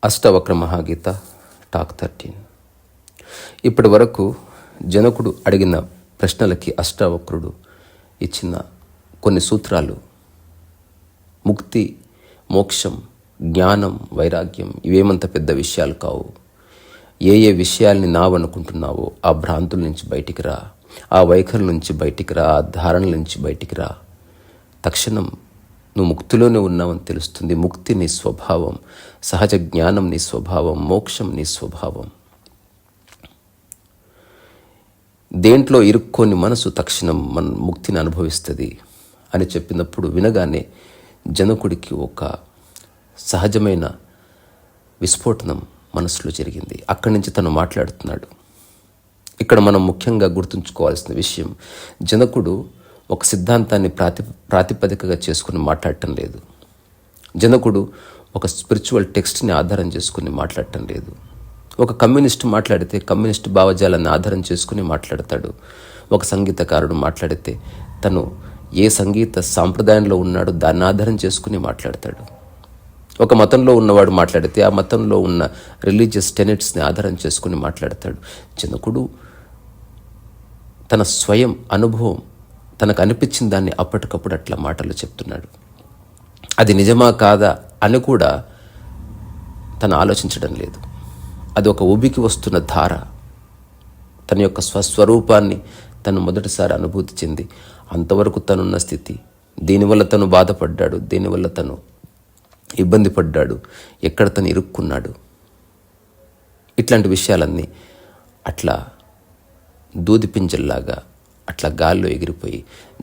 Ashtavakra మహాగీత talk 13. ఇప్పటి వరకు జనకుడు అడిగిన ప్రశ్నలకి అష్టావక్రుడు ఇచ్చిన కొన్ని సూత్రాలు ముక్తి, మోక్షం, జ్ఞానం, వైరాగ్యం ఇవేమంత పెద్ద విషయాలు కావు. ఏ విషయాల్ని నావనుకుంటున్నావో ఆ భ్రాంతుల నుంచి బయటికి రా, ఆ వైఖరి నుంచి బయటికి రా, ఆ ధారణ నుంచి బయటికి రా. తక్షణం నువ్వు ముక్తిలోనే ఉన్నావని తెలుస్తుంది. ముక్తి నీ స్వభావం, సహజ జ్ఞానం నీ స్వభావం, మోక్షం నీ స్వభావం. దేంట్లో ఇరుక్కొని మనసు తక్షణం ముక్తిని అనుభవిస్తుంది అని చెప్పినప్పుడు వినగానే జనకుడికి ఒక సహజమైన విస్ఫోటనం మనసులో జరిగింది. అక్కడి నుంచి తను మాట్లాడుతున్నాడు. ఇక్కడ మనం ముఖ్యంగా గుర్తుంచుకోవాల్సిన విషయం, జనకుడు ఒక సిద్ధాంతాన్ని ప్రాతిపదికగా చేసుకుని మాట్లాడటం లేదు. జనకుడు ఒక స్పిరిచువల్ టెక్స్ట్ని ఆధారం చేసుకుని మాట్లాడటం లేదు. ఒక కమ్యూనిస్ట్ మాట్లాడితే కమ్యూనిస్ట్ భావజాలాన్ని ఆధారం చేసుకుని మాట్లాడతాడు. ఒక సంగీతకారుడు మాట్లాడితే తను ఏ సంగీత సాంప్రదాయంలో ఉన్నాడో దాన్ని ఆధారం చేసుకుని మాట్లాడతాడు. ఒక మతంలో ఉన్నవాడు మాట్లాడితే ఆ మతంలో ఉన్న రిలీజియస్ టెనెట్స్ని ఆధారం చేసుకుని మాట్లాడతాడు. జనకుడు తన స్వయం అనుభవం, తనకు అనిపించిన దాన్ని అప్పటికప్పుడు అట్లా మాటలు చెప్తున్నాడు. అది నిజమా కాదా అని కూడా తను ఆలోచించడం లేదు. అది ఒక ఉబికి వస్తున్న ధార. తన యొక్క స్వస్వరూపాన్ని తను మొదటిసారి అనుభూతి చెంది అంతవరకు తనున్న స్థితి, దీనివల్ల తను బాధపడ్డాడు, దీనివల్ల తను ఇబ్బంది పడ్డాడు, ఎక్కడ తను ఇరుక్కున్నాడు, ఇట్లాంటి విషయాలన్నీ అట్లా దూది పింజల్లాగా అట్లా గాల్లో ఎగిరిపోయి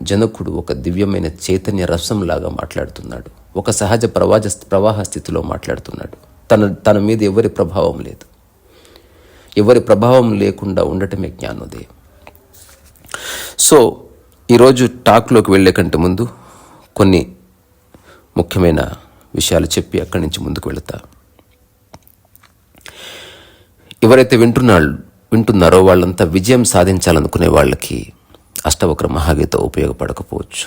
జనకుడు ఒక దివ్యమైన చైతన్య రసంలాగా మాట్లాడుతున్నాడు. ఒక సహజ ప్రవాహ స్థితిలో మాట్లాడుతున్నాడు. తన మీద ఎవరి ప్రభావం లేదు. ఎవరి ప్రభావం లేకుండా ఉండటమే జ్ఞానోదయం. సో ఈరోజు టాక్లోకి వెళ్ళే కంటే ముందు కొన్ని ముఖ్యమైన విషయాలు చెప్పి అక్కడి నుంచి ముందుకు వెళుతా. ఎవరైతే వింటున్నారో వాళ్ళంతా విజయం సాధించాలనుకునే వాళ్ళకి అష్టవక్ర మహాగీత ఉపయోగపడకపోవచ్చు.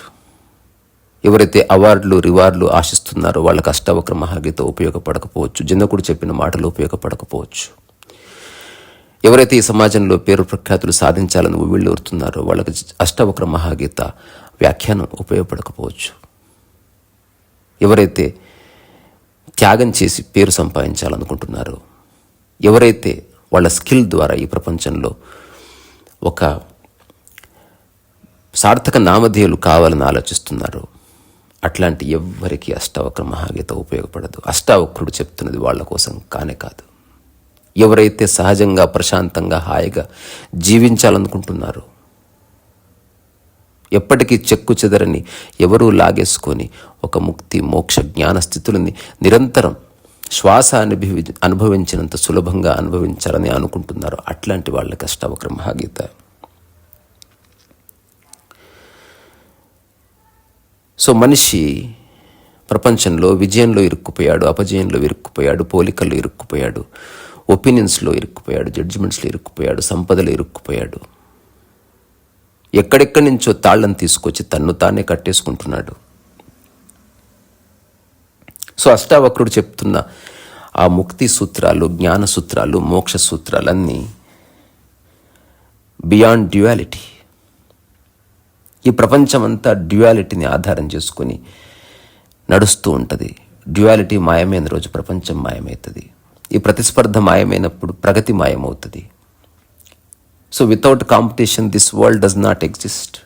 ఎవరైతే అవార్డులు, రివార్డులు ఆశిస్తున్నారో వాళ్ళకి అష్టవక్ర మహాగీత ఉపయోగపడకపోవచ్చు. జనకుడు చెప్పిన మాటలు ఉపయోగపడకపోవచ్చు. ఎవరైతే ఈ సమాజంలో పేరు ప్రఖ్యాతులు సాధించాలని ఉవ్విళ్ళూరుతున్నారో వాళ్ళకి అష్టవక్ర మహాగీత వ్యాఖ్యానం ఉపయోగపడకపోవచ్చు. ఎవరైతే త్యాగం చేసి పేరు సంపాదించాలనుకుంటున్నారో, ఎవరైతే వాళ్ళ స్కిల్ ద్వారా ఈ ప్రపంచంలో ఒక సార్థక నామధేయులు కావాలని ఆలోచిస్తున్నారు, అట్లాంటి ఎవ్వరికి అష్టావక్ర మహాగీత ఉపయోగపడదు. అష్టావక్రుడు చెప్తున్నది వాళ్ళ కోసం కానే కాదు. ఎవరైతే సహజంగా, ప్రశాంతంగా, హాయిగా జీవించాలనుకుంటున్నారో, ఎప్పటికీ చెక్కు చెదరని ఎవరూ లాగేసుకొని ఒక ముక్తి, మోక్ష, జ్ఞాన స్థితులని నిరంతరం శ్వాస అనుభవించినంత సులభంగా అనుభవించాలని అనుకుంటున్నారు, అట్లాంటి వాళ్ళకి అష్టావక్ర మహాగీత. సో మనిషి ప్రపంచంలో విజయంలో ఇరుక్కుపోయాడు, అపజయంలో ఇరుక్కుపోయాడు, పోలికల్లో ఇరుక్కుపోయాడు, ఒపీనియన్స్లో ఇరుక్కుపోయాడు, జడ్జిమెంట్స్లో ఇరుక్కుపోయాడు, సంపదలో ఇరుక్కుపోయాడు. ఎక్కడెక్కడి నుంచో తాళ్ళని తీసుకొచ్చి తన్ను తానే కట్టేసుకుంటున్నాడు. సో అష్టావక్రుడు చెప్తున్న ఆ ముక్తి సూత్రాలు, జ్ఞాన సూత్రాలు, మోక్ష సూత్రాలన్నీ బియాండ్ డ్యుయాలిటీ. ఈ ప్రపంచమంతా డ్యుయాలిటీని ఆధారం చేసుకొని నడుస్తూ ఉంటుంది. డ్యుయాలిటీ మాయమైన రోజు ప్రపంచం మాయమవుతుంది. ఈ ప్రతిస్పర్ధ మాయమైనప్పుడు ప్రగతి మాయమవుతుంది. So without competition this world does not exist.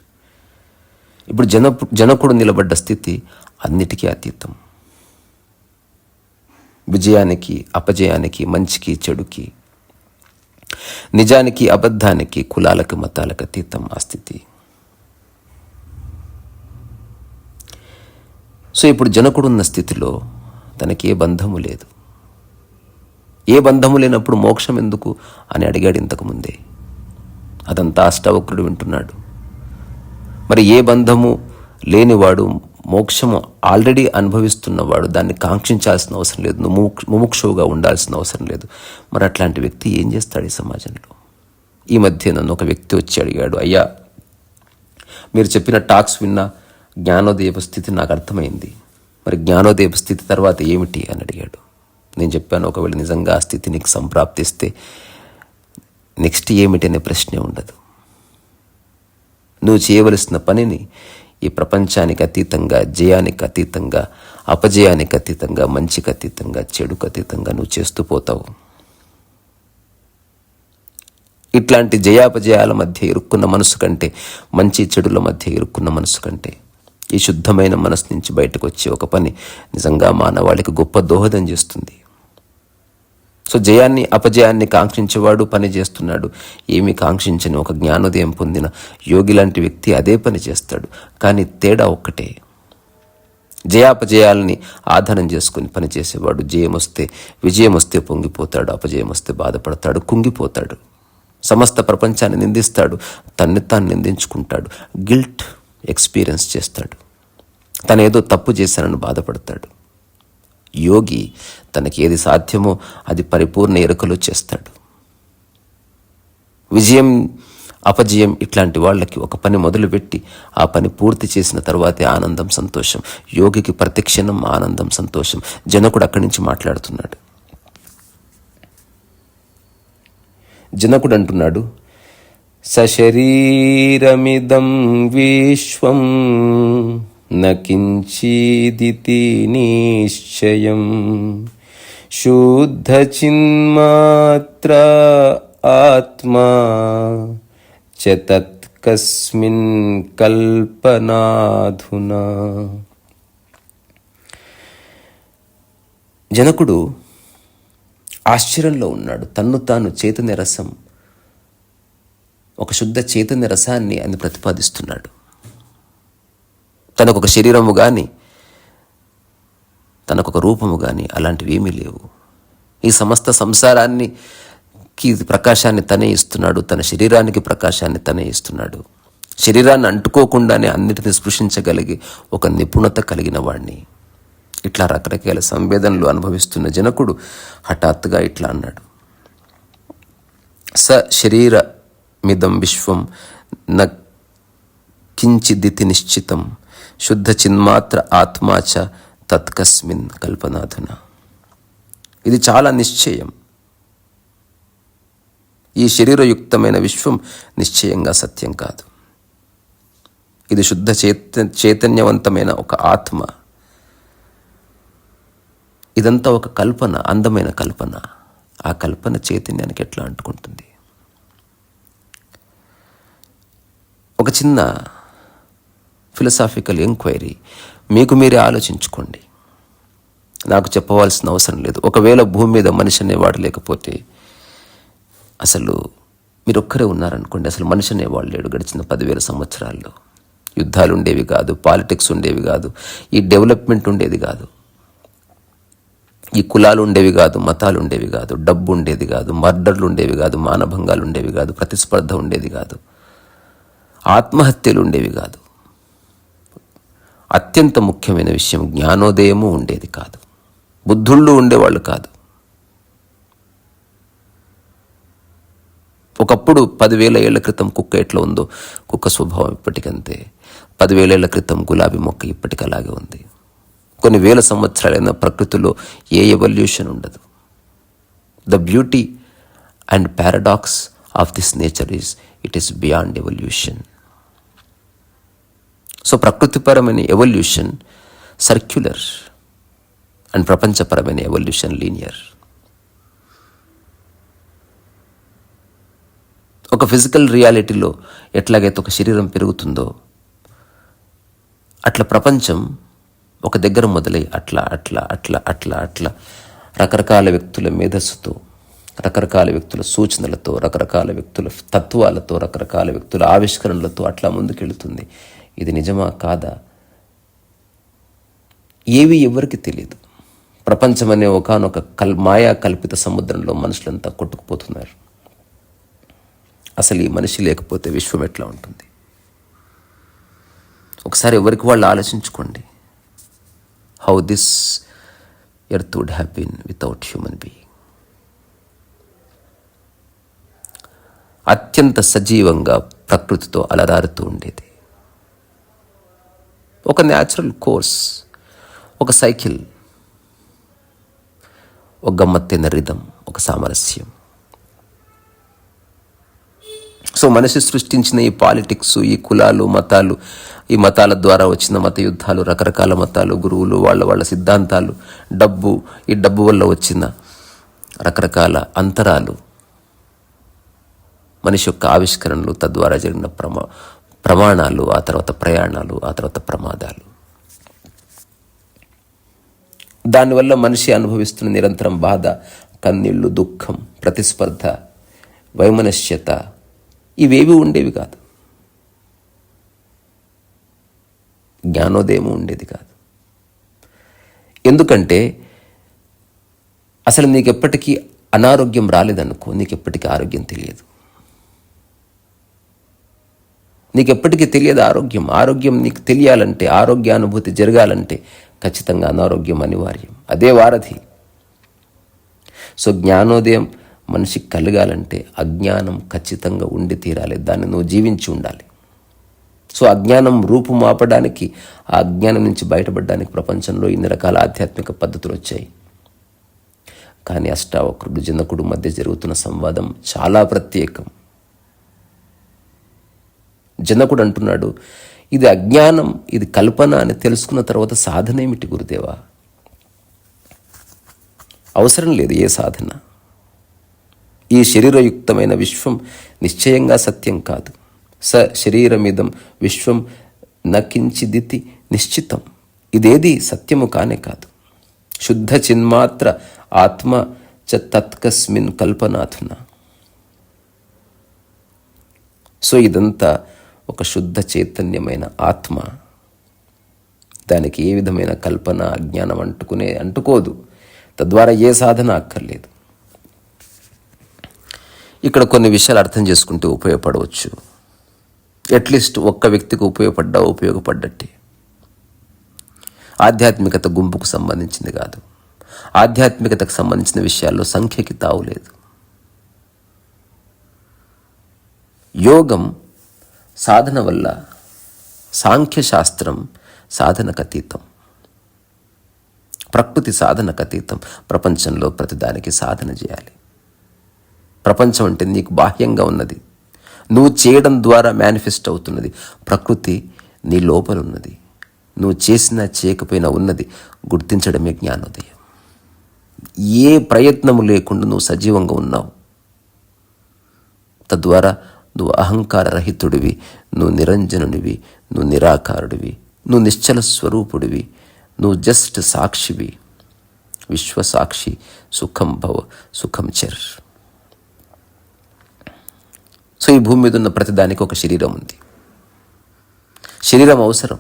ఇప్పుడు జనకుడు నిలబడ్డ స్థితి అన్నిటికీ అతీతం. విజయానికి, అపజయానికి, మంచికి, చెడుకి, నిజానికి, అబద్ధానికి, కులాలకు, మతాలకు అతీతం ఆ స్థితి. సో ఇప్పుడు జనకుడున్న స్థితిలో తనకి ఏ బంధము లేదు. ఏ బంధము లేనప్పుడు మోక్షం ఎందుకు అని అడిగాడు ఇంతకుముందే. అదంతా అష్టావక్రుడు వింటున్నాడు. మరి ఏ బంధము లేనివాడు మోక్షము ఆల్రెడీ అనుభవిస్తున్నవాడు దాన్ని కాంక్షించాల్సిన అవసరం లేదు, ముముక్షువుగా ఉండాల్సిన అవసరం లేదు. మరి అట్లాంటి వ్యక్తి ఏం చేస్తాడు ఈ సమాజంలో? ఈ మధ్య నన్ను ఒక వ్యక్తి వచ్చి అడిగాడు, అయ్యా మీరు చెప్పిన టాక్స్ విన్నా జ్ఞానోదయ స్థితి నాకు అర్థమైంది, మరి జ్ఞానోదయ స్థితి తర్వాత ఏమిటి అని అడిగాడు. నేను చెప్పాను, ఒకవేళ నిజంగా ఆ స్థితి నీకు సంప్రాప్తిస్తే నెక్స్ట్ ఏమిటి అనే ప్రశ్నే ఉండదు. నువ్వు చేయవలసిన పనిని ఈ ప్రపంచానికి అతీతంగా, జయానికి అతీతంగా, అపజయానికి అతీతంగా, మంచికి అతీతంగా, చెడుకు అతీతంగా నువ్వు చేస్తూ పోతావు. ఇట్లాంటి జయాపజయాల మధ్య ఇరుక్కున్న మనసు కంటే, మంచి చెడుల మధ్య ఇరుక్కున్న మనసు కంటే, ఈ శుద్ధమైన మనసు నుంచి బయటకు వచ్చే ఒక పని నిజంగా మానవాళికి గొప్ప దోహదం చేస్తుంది. సో జయాన్ని అపజయాన్ని కాంక్షించేవాడు పని చేస్తున్నాడు. ఏమి కాంక్షించని ఒక జ్ఞానోదయం పొందిన యోగి లాంటి వ్యక్తి అదే పని చేస్తాడు. కానీ తేడా ఒక్కటే, జయాపజయాలని ఆధారం చేసుకుని పనిచేసేవాడు విజయం వస్తే పొంగిపోతాడు, అపజయం వస్తే బాధపడతాడు, కుంగిపోతాడు, సమస్త ప్రపంచాన్ని నిందిస్తాడు, తన్ని తాను నిందించుకుంటాడు, గిల్ట్ ఎక్స్పీరియన్స్ చేస్తాడు, తనేదో తప్పు చేశానని బాధపడతాడు. యోగి తనకి ఏది సాధ్యమో అది పరిపూర్ణ ఎరుకలో చేస్తాడు. విజయం అపజయం ఇట్లాంటి వాళ్ళకి ఒక పని మొదలుపెట్టి ఆ పని పూర్తి చేసిన తర్వాతే ఆనందం, సంతోషం. యోగికి ప్రతిక్షణం ఆనందం, సంతోషం. జనకుడు అక్కడి నుంచి మాట్లాడుతున్నాడు. జనకుడు అంటున్నాడు, సశరీరమిదం విశ్వం నకించిదితి నిశ్చయం శుద్ధ చిన్మాత్ర ఆత్మా చ తత్కస్మిన్ కల్పనాధునా. జనకుడు ఆశ్చర్యంలో ఉన్నాడు. తన్ను తాను చైతన్య రసం, ఒక శుద్ధ చైతన్య రసాన్ని ఆయన ప్రతిపాదిస్తున్నాడు. తనకొక శరీరము కానీ, తనకొక రూపము కానీ అలాంటివి ఏమీ లేవు. ఈ సమస్త సంసారానికి ప్రకాశాన్ని తనే ఇస్తున్నాడు, తన శరీరానికి ప్రకాశాన్ని తనే ఇస్తున్నాడు. శరీరాన్ని అంటుకోకుండానే అన్నిటిని స్పృశించగలిగి ఒక నిపుణత కలిగిన వాడిని. ఇట్లా రకరకాల సంవేదనలు అనుభవిస్తున్న జనకుడు హఠాత్తుగా ఇట్లా అన్నాడు, స శరీరమిదం విశ్వం న కించిదితి నిశ్చితం శుద్ధ చిన్మాత్ర ఆత్మాచ తత్కస్మిన్ కల్పనాధున. ఇది చాలా నిశ్చయం. ఈ శరీరయుక్తమైన విశ్వం నిశ్చయంగా సత్యం కాదు. ఇది శుద్ధ చైతన్యవంతమైన ఒక ఆత్మ. ఇదంతా ఒక కల్పన, అందమైన కల్పన. ఆ కల్పన చైతన్యానికి ఎట్లా అంటుకుంటుంది? ఒక చిన్న ఫిలసాఫికల్ ఎంక్వైరీ, మీకు మీరే ఆలోచించుకోండి. నాకు చెప్పవలసిన అవసరం లేదు. ఒకవేళ భూమి మీద మనిషి అనేవాడు లేకపోతే, అసలు మీరు ఒక్కరే ఉన్నారనుకోండి, అసలు మనిషి అనేవాడు లేడు. గడిచిన 10,000 సంవత్సరాల్లో యుద్ధాలు ఉండేవి కాదు, పాలిటిక్స్ ఉండేవి కాదు, ఈ డెవలప్మెంట్ ఉండేది కాదు, ఈ కులాలు ఉండేవి కాదు, మతాలు ఉండేవి కాదు, డబ్బు ఉండేది కాదు, మర్డర్లు ఉండేవి కాదు, మానభంగాలు ఉండేవి కాదు, ప్రతిస్పర్ధ ఉండేది కాదు, ఆత్మహత్యలు ఉండేవి కాదు. అత్యంత ముఖ్యమైన విషయం, జ్ఞానోదయము ఉండేది కాదు. బుద్ధుళ్ళు ఉండేవాళ్ళు కాదు. ఒకప్పుడు 10,000 ఏళ్ల క్రితం కుక్క ఎట్లా ఉందో కుక్క స్వభావం ఇప్పటికంతే. 10,000 ఏళ్ల క్రితం గులాబీ మొక్క ఇప్పటికి అలాగే ఉంది. కొన్ని వేల సంవత్సరాలైన ప్రకృతిలో ఏ ఎవల్యూషన్ ఉండదు. The beauty and paradox of this nature it is beyond evolution. So ప్రకృతిపరమైన ఎవల్యూషన్ సర్క్యులర్ అండ్ ప్రపంచపరమైన ఎవల్యూషన్ లీనియర్. ఒక ఫిజికల్ రియాలిటీలో ఎట్లాగైతే ఒక శరీరం పెరుగుతుందో అట్లా ప్రపంచం ఒక దగ్గర మొదలై అట్లా అట్లా అట్లా అట్లా అట్లా రకరకాల వ్యక్తుల మేధస్సుతో, రకరకాల వ్యక్తుల సూచనలతో, రకరకాల వ్యక్తుల తత్వాలతో, రకరకాల వ్యక్తుల ఆవిష్కరణలతో అట్లా ముందుకెళ్తుంది. ఇది నిజమా కాదా ఏవి ఎవరికి తెలియదు. ప్రపంచం అనే ఒకానొక మాయా కల్పిత సముద్రంలో మనుషులంతా కొట్టుకుపోతున్నారు. అసలు ఈ మనిషి లేకపోతే విశ్వం ఎట్లా ఉంటుంది? ఒకసారి ఎవరికి వాళ్ళు ఆలోచించుకోండి. How this earth would have been without human being. అత్యంత సజీవంగా ప్రకృతితో అలరారుతూ ఉండేది. ఒక న్యాచురల్ కోర్స్, ఒక సైకిల్, ఒక గమ్మత్తైన రిధం, ఒక సామరస్యం. సో మనిషి సృష్టించిన ఈ పాలిటిక్స్, ఈ కులాలు, మతాలు, ఈ మతాల ద్వారా వచ్చిన మత యుద్ధాలు, రకరకాల మతాలు, గురువులు, వాళ్ళ సిద్ధాంతాలు, డబ్బు, ఈ డబ్బు వల్ల వచ్చిన రకరకాల అంతరాలు, మనిషి యొక్క ఆవిష్కరణలు, తద్వారా జరిగిన ప్రమాణాలు, ఆ తర్వాత ప్రయాణాలు, ఆ తర్వాత ప్రమాదాలు, దానివల్ల మనిషి అనుభవిస్తున్న నిరంతరం బాధ, కన్నీళ్లు, దుఃఖం, ప్రతిస్పర్ధ, వైమనస్యత, ఇవేవి ఉండేవి కాదు. జ్ఞానోదయం ఉండేది కాదు. ఎందుకంటే అసలు నీకెప్పటికీ అనారోగ్యం రాలేదనుకో, నీకెప్పటికీ ఆరోగ్యం తెలియదు. నీకెప్పటికీ తెలియదు ఆరోగ్యం. ఆరోగ్యం నీకు తెలియాలంటే, ఆరోగ్యానుభూతి జరగాలంటే ఖచ్చితంగా అనారోగ్యం అనివార్యం. అదే వారధి. సో జ్ఞానోదయం మనిషికి కలగాలంటే అజ్ఞానం ఖచ్చితంగా ఉండి తీరాలి. దాన్ని నువ్వు జీవించి ఉండాలి. సో అజ్ఞానం రూపుమాపడానికి, ఆ అజ్ఞానం నుంచి బయటపడడానికి ప్రపంచంలో ఇన్ని రకాల ఆధ్యాత్మిక పద్ధతులు వచ్చాయి. కానీ అష్టావక్రుడు, జనకుడు మధ్య జరుగుతున్న సంవాదం చాలా ప్రత్యేకం. జనకుడు అంటున్నాడు, ఇది అజ్ఞానం, ఇది కల్పన అని తెలుసుకున్న తర్వాత సాధన ఏమిటి గురుదేవా? అవసరం లేదు ఏ సాధన. ఈ శరీరయుక్తమైన విశ్వం నిశ్చయంగా సత్యం కాదు. స శరీరమిదం విశ్వం నకించిదితి నిశ్చితం. ఇదేది సత్యము కానే కాదు. శుద్ధ చిన్మాత్ర ఆత్మ చ తత్కస్మిన్ కల్పనాథున. సో ఇదంతా ఒక శుద్ధ చైతన్యమైన ఆత్మ. దానికి ఏ విధమైన కల్పన, అజ్ఞానం అంటుకోదు. తద్వారా ఏ సాధన అక్కర్లేదు. ఇక్కడ కొన్ని విషయాలు అర్థం చేసుకుంటే ఉపయోగపడవచ్చు. అట్లీస్ట్ ఒక్క వ్యక్తికి ఉపయోగపడ్డట్టే. ఆధ్యాత్మికత గుంపుకు సంబంధించింది కాదు. ఆధ్యాత్మికతకు సంబంధించిన విషయాల్లో సంఖ్యకి తావులేదు. యోగం సాధన వల్ల, సాంఖ్యశాస్త్రం సాధనకు అతీతం, ప్రకృతి సాధనకు అతీతం. ప్రపంచంలో ప్రతిదానికి సాధన చేయాలి. ప్రపంచం అంటే నీకు బాహ్యంగా ఉన్నది, నువ్వు చేయడం ద్వారా మేనిఫెస్ట్ అవుతున్నది. ప్రకృతి నీ లోపల ఉన్నది, నువ్వు చేసినా చేయకపోయినా ఉన్నది. గుర్తించడమే జ్ఞానోదయం. ఏ ప్రయత్నము లేకుండా నువ్వు సజీవంగా ఉన్నావు. తద్వారా నువ్వు అహంకార రహితుడివి, నువ్వు నిరంజనుడివి, నువ్వు నిరాకారుడివి, నువ్వు నిశ్చల స్వరూపుడివి, నువ్వు జస్ట్ సాక్షివి. విశ్వసాక్షి. సుఖం భవ సుఖం చర్. సో ఈ భూమి మీద ఉన్న ప్రతిదానికి ఒక శరీరం ఉంది. శరీరం అవసరం.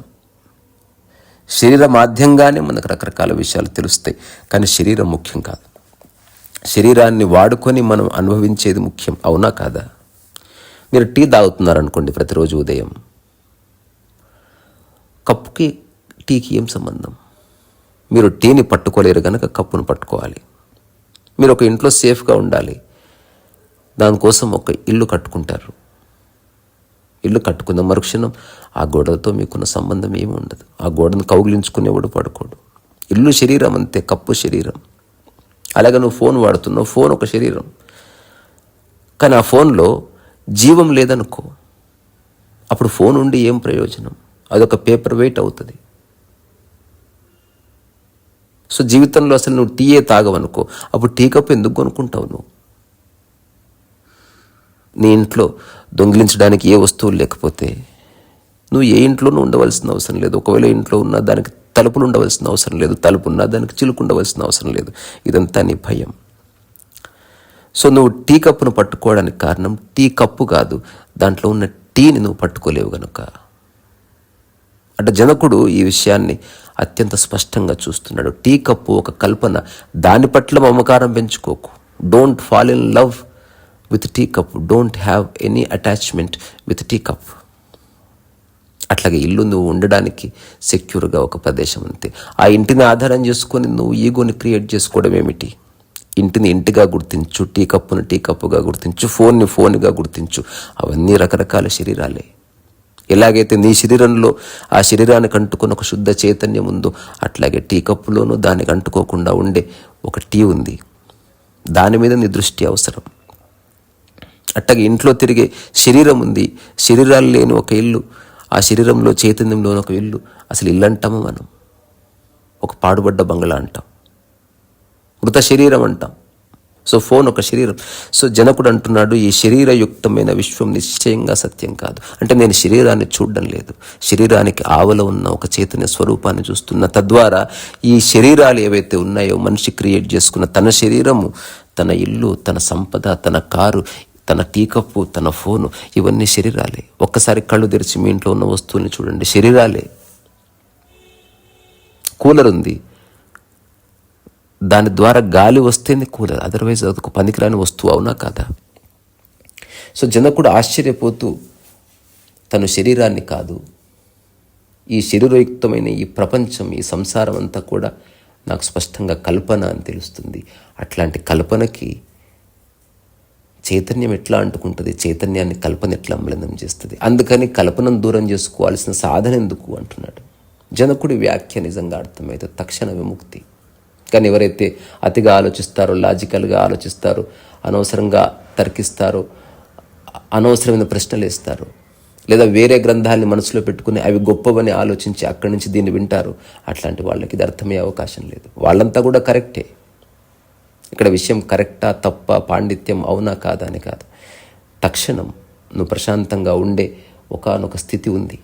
శరీర మాధ్యంగానే మనకు రకరకాల విషయాలు తెలుస్తాయి. కానీ శరీరం ముఖ్యం కాదు. శరీరాన్ని వాడుకొని మనం అనుభవించేది ముఖ్యం. అవునా కాదా? మీరు టీ తాగుతున్నారనుకోండి ప్రతిరోజు ఉదయం. కప్పుకి టీకి ఏం సంబంధం? మీరు టీని పట్టుకోలేరు కనుక కప్పును పట్టుకోవాలి. మీరు ఒక ఇంట్లో సేఫ్గా ఉండాలి, దానికోసం ఒక ఇల్లు కట్టుకుంటారు. ఇల్లు కట్టుకున్న మరుక్షణం ఆ గోడలతో మీకున్న సంబంధం ఏమి ఉండదు. ఆ గోడను కౌగిలించుకునేవాడు పడుకోడు. ఇల్లు శరీరం అంతే, కప్పు శరీరం. అలాగే నువ్వు ఫోన్ వాడుతున్నావు, ఫోన్ ఒక శరీరం. కానీ ఆ ఫోన్లో జీవం లేదనుకో, అప్పుడు ఫోన్ ఉండి ఏం ప్రయోజనం? అదొక పేపర్ వెయిట్ అవుతుంది. సో జీవితంలో అసలు నువ్వు టీయే తాగవనుకో, అప్పుడు టీ కప్పు ఎందుకు కొనుక్కుంటావు? నీ ఇంట్లో దొంగిలించడానికి ఏ వస్తువులు లేకపోతే నువ్వు ఏ ఇంట్లోనూ ఉండవలసిన అవసరం లేదు. ఒకవేళ ఇంట్లో ఉన్నా దానికి తలుపులు ఉండవలసిన అవసరం లేదు, తలుపు ఉన్నా దానికి చిలుకు ఉండవలసిన అవసరం లేదు. ఇదంతా నీ భయం. సో నువ్వు టీ కప్పును పట్టుకోవడానికి కారణం టీ కప్పు కాదు, దాంట్లో ఉన్న టీని నువ్వు పట్టుకోలేవు గనుక. అంటే జనకుడు ఈ విషయాన్ని అత్యంత స్పష్టంగా చూస్తున్నాడు. టీ కప్పు ఒక కల్పన, దాని పట్ల మమకారం పెంచుకోకు. Don't fall in love with tea cup. Don't have any attachment with tea cup. అట్లాగే ఇల్లు నువ్వు ఉండడానికి సెక్యూర్గా ఒక ప్రదేశం అంతే. ఆ ఇంటిని ఆధారం చేసుకొని నువ్వు ఈగోని క్రియేట్ చేసుకోవడం ఏమిటి? ఇంటిని ఇంటిగా గుర్తించు, టీ కప్పును టీ కప్పుగా గుర్తించు, ఫోన్ని ఫోన్గా గుర్తించు. అవన్నీ రకరకాల శరీరాలే. ఎలాగైతే నీ శరీరంలో ఆ శరీరానికి అంటుకున్న ఒక శుద్ధ చైతన్యం ఉందో, అట్లాగే టీ కప్పులోనూ దానికి అంటుకోకుండా ఉండే ఒక టీ ఉంది. దాని మీద నీ దృష్టి అవసరం. అట్టగే ఇంట్లో తిరిగే శరీరం ఉంది, శరీరాలు లేని ఒక ఇల్లు, ఆ శరీరంలో చైతన్యంలో ఒక ఇల్లు. అసలు ఇల్లు అంటాము మనం, ఒక పాడుబడ్డ బంగ్లా అంటాం, మృత శరీరం అంటాం. సో ఫోన్ ఒక శరీరం. సో జనకుడు అంటున్నాడు, ఈ శరీరయుక్తమైన విశ్వం నిశ్చయంగా సత్యం కాదు. అంటే నేను శరీరాన్ని చూడడం లేదు, శరీరానికి ఆవల ఉన్న ఒక చైతన్య స్వరూపాన్ని చూస్తున్నా. తద్వారా ఈ శరీరాలు ఏవైతే ఉన్నాయో మనిషి క్రియేట్ చేసుకున్న తన శరీరము, తన ఇల్లు, తన సంపద, తన కారు, తన టీ కప్పు, తన ఫోను, ఇవన్నీ శరీరాలే. ఒక్కసారి కళ్ళు తెరిచి మీ ఇంట్లో ఉన్న వస్తువుల్ని చూడండి, శరీరాలే. కూలర్ ఉంది, దాని ద్వారా గాలి వస్తేనే కూలర్, అదర్వైజ్ అదొక పనికిరాని వస్తువు, అవునా కాదా? సో జనకుడు ఆశ్చర్యపోతూ తను శరీరాన్ని కాదు, ఈ శరీరయుక్తమైన ఈ ప్రపంచం, ఈ సంసారం అంతా కూడా నాకు స్పష్టంగా కల్పన అని తెలుస్తుంది. అట్లాంటి కల్పనకి చైతన్యం ఎట్లా అంటుకుంటుంది, చైతన్యాన్ని కల్పన ఎట్లా అమలినం చేస్తుంది? అందుకని కల్పనను దూరం చేసుకోవాల్సిన సాధన ఎందుకు అంటున్నాడు. జనకుడి వ్యాఖ్య నిజంగా అర్థమైతే తక్షణ విముక్తి. కానీ ఎవరైతే అతిగా ఆలోచిస్తారో, లాజికల్గా ఆలోచిస్తారో, అనవసరంగా తర్కిస్తారో, అనవసరమైన ప్రశ్నలు వేస్తారో, లేదా వేరే గ్రంథాలని మనసులో పెట్టుకుని అవి గొప్పవని ఆలోచించి అక్కడి నుంచి దీన్ని వింటారు, అట్లాంటి వాళ్ళకి ఇది అర్థమయ్యే అవకాశం లేదు. వాళ్ళంతా కూడా కరెక్టే. ఇక్కడ విషయం కరెక్టా తప్ప, పాండిత్యం అవునా కాదా అని కాదు. తక్షణం నువ్వు ప్రశాంతంగా ఉండే ఒకానొక స్థితి ఉంది.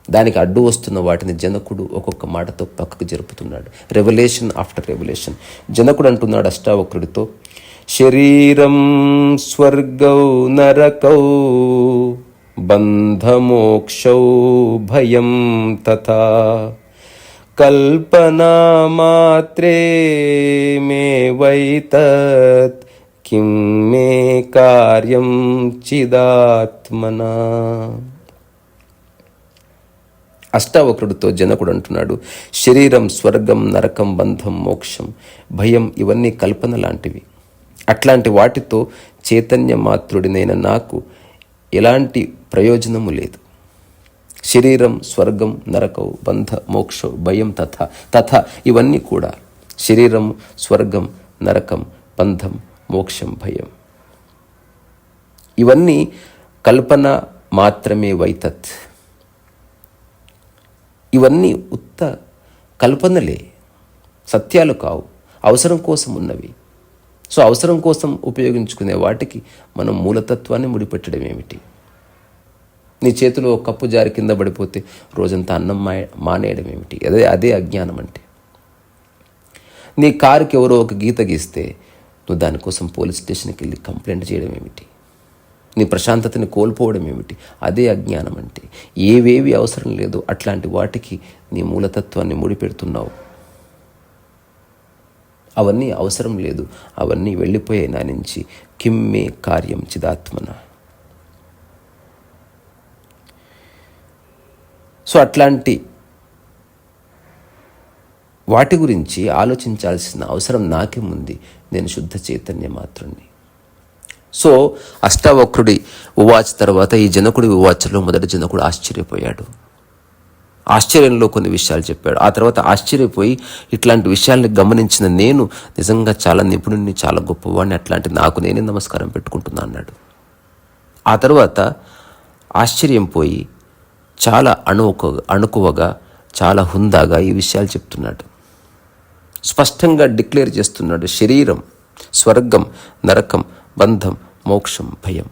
దానికి అడ్డు వస్తున్న వాటిని జనకుడు ఒక్కొక్క మాటతో పక్కకు జరుపుతున్నాడు. Revolution after revolution. జనకుడు అంటున్నాడు అష్టావక్రుడితో, శరీరం స్వర్గౌ నరకౌ బంధమోక్షౌ భయం తథా కల్పనా మాత్రే మే వైతత్ కిం మే కార్యం చిదాత్మనా. అష్టావక్రుడితో జనకుడు అంటున్నాడు, శరీరం, స్వర్గం, నరకం, బంధం, మోక్షం, భయం, ఇవన్నీ కల్పన లాంటివి. అట్లాంటి వాటితో చైతన్య మాత్రుడినైన నాకు ఎలాంటి ప్రయోజనము లేదు. శరీరం, స్వర్గం, నరకం, బంధ, మోక్ష, భయం, తథ ఇవన్నీ కూడా శరీరం, స్వర్గం, నరకం, బంధం, మోక్షం, భయం, ఇవన్నీ కల్పన మాత్రమే వైతత్. ఇవన్నీ ఉత్త కల్పనలే, సత్యాలు కావు, అవసరం కోసం ఉన్నవి. సో అవసరం కోసం ఉపయోగించుకునే వాటికి మనం మూలతత్వాన్ని ముడిపెట్టడం ఏమిటి? నీ చేతిలో ఒక కప్పు జారి కింద పడిపోతే రోజంతా అన్నం మానేయడం ఏమిటి? అదే అజ్ఞానం అంటే. నీ కారుకి ఎవరో ఒక గీత గీస్తే నువ్వు దానికోసం పోలీస్ స్టేషన్కి వెళ్ళి కంప్లైంట్ చేయడం ఏమిటి? నీ ప్రశాంతతని కోల్పోవడం ఏమిటి? అదే అజ్ఞానం అంటే. ఏవేవి అవసరం లేదు అట్లాంటి వాటికి నీ మూలతత్వాన్ని ముడిపెడుతున్నావు. అవన్నీ అవసరం లేదు, అవన్నీ వెళ్ళిపోయాయి నా నుంచి. కిమ్మే కార్యం చిదాత్మన. సో అట్లాంటి వాటి గురించి ఆలోచించాల్సిన అవసరం నాకేముంది? నేను శుద్ధ చైతన్య మాత్రుణ్ణి. సో అష్టావక్రుడి ఉవాచ తర్వాత ఈ జనకుడి ఉవాచలో మొదటి జనకుడు ఆశ్చర్యపోయాడు. ఆశ్చర్యంలో కొన్ని విషయాలు చెప్పాడు. ఆ తర్వాత ఆశ్చర్యపోయి ఇట్లాంటి విషయాల్ని గమనించిన నేను నిజంగా చాలా నిపుణుడిని, చాలా గొప్పవాడిని, అట్లాంటి నాకు నేనే నమస్కారం పెట్టుకుంటున్నా అన్నాడు. ఆ తర్వాత ఆశ్చర్యం పోయి చాలా అణుకువగా, చాలా హుందాగా ఈ విషయాలు చెప్తున్నాడు. స్పష్టంగా డిక్లేర్ చేస్తున్నాడు, శరీరం, స్వర్గం, నరకం, బంధం, మోక్షం, భయం.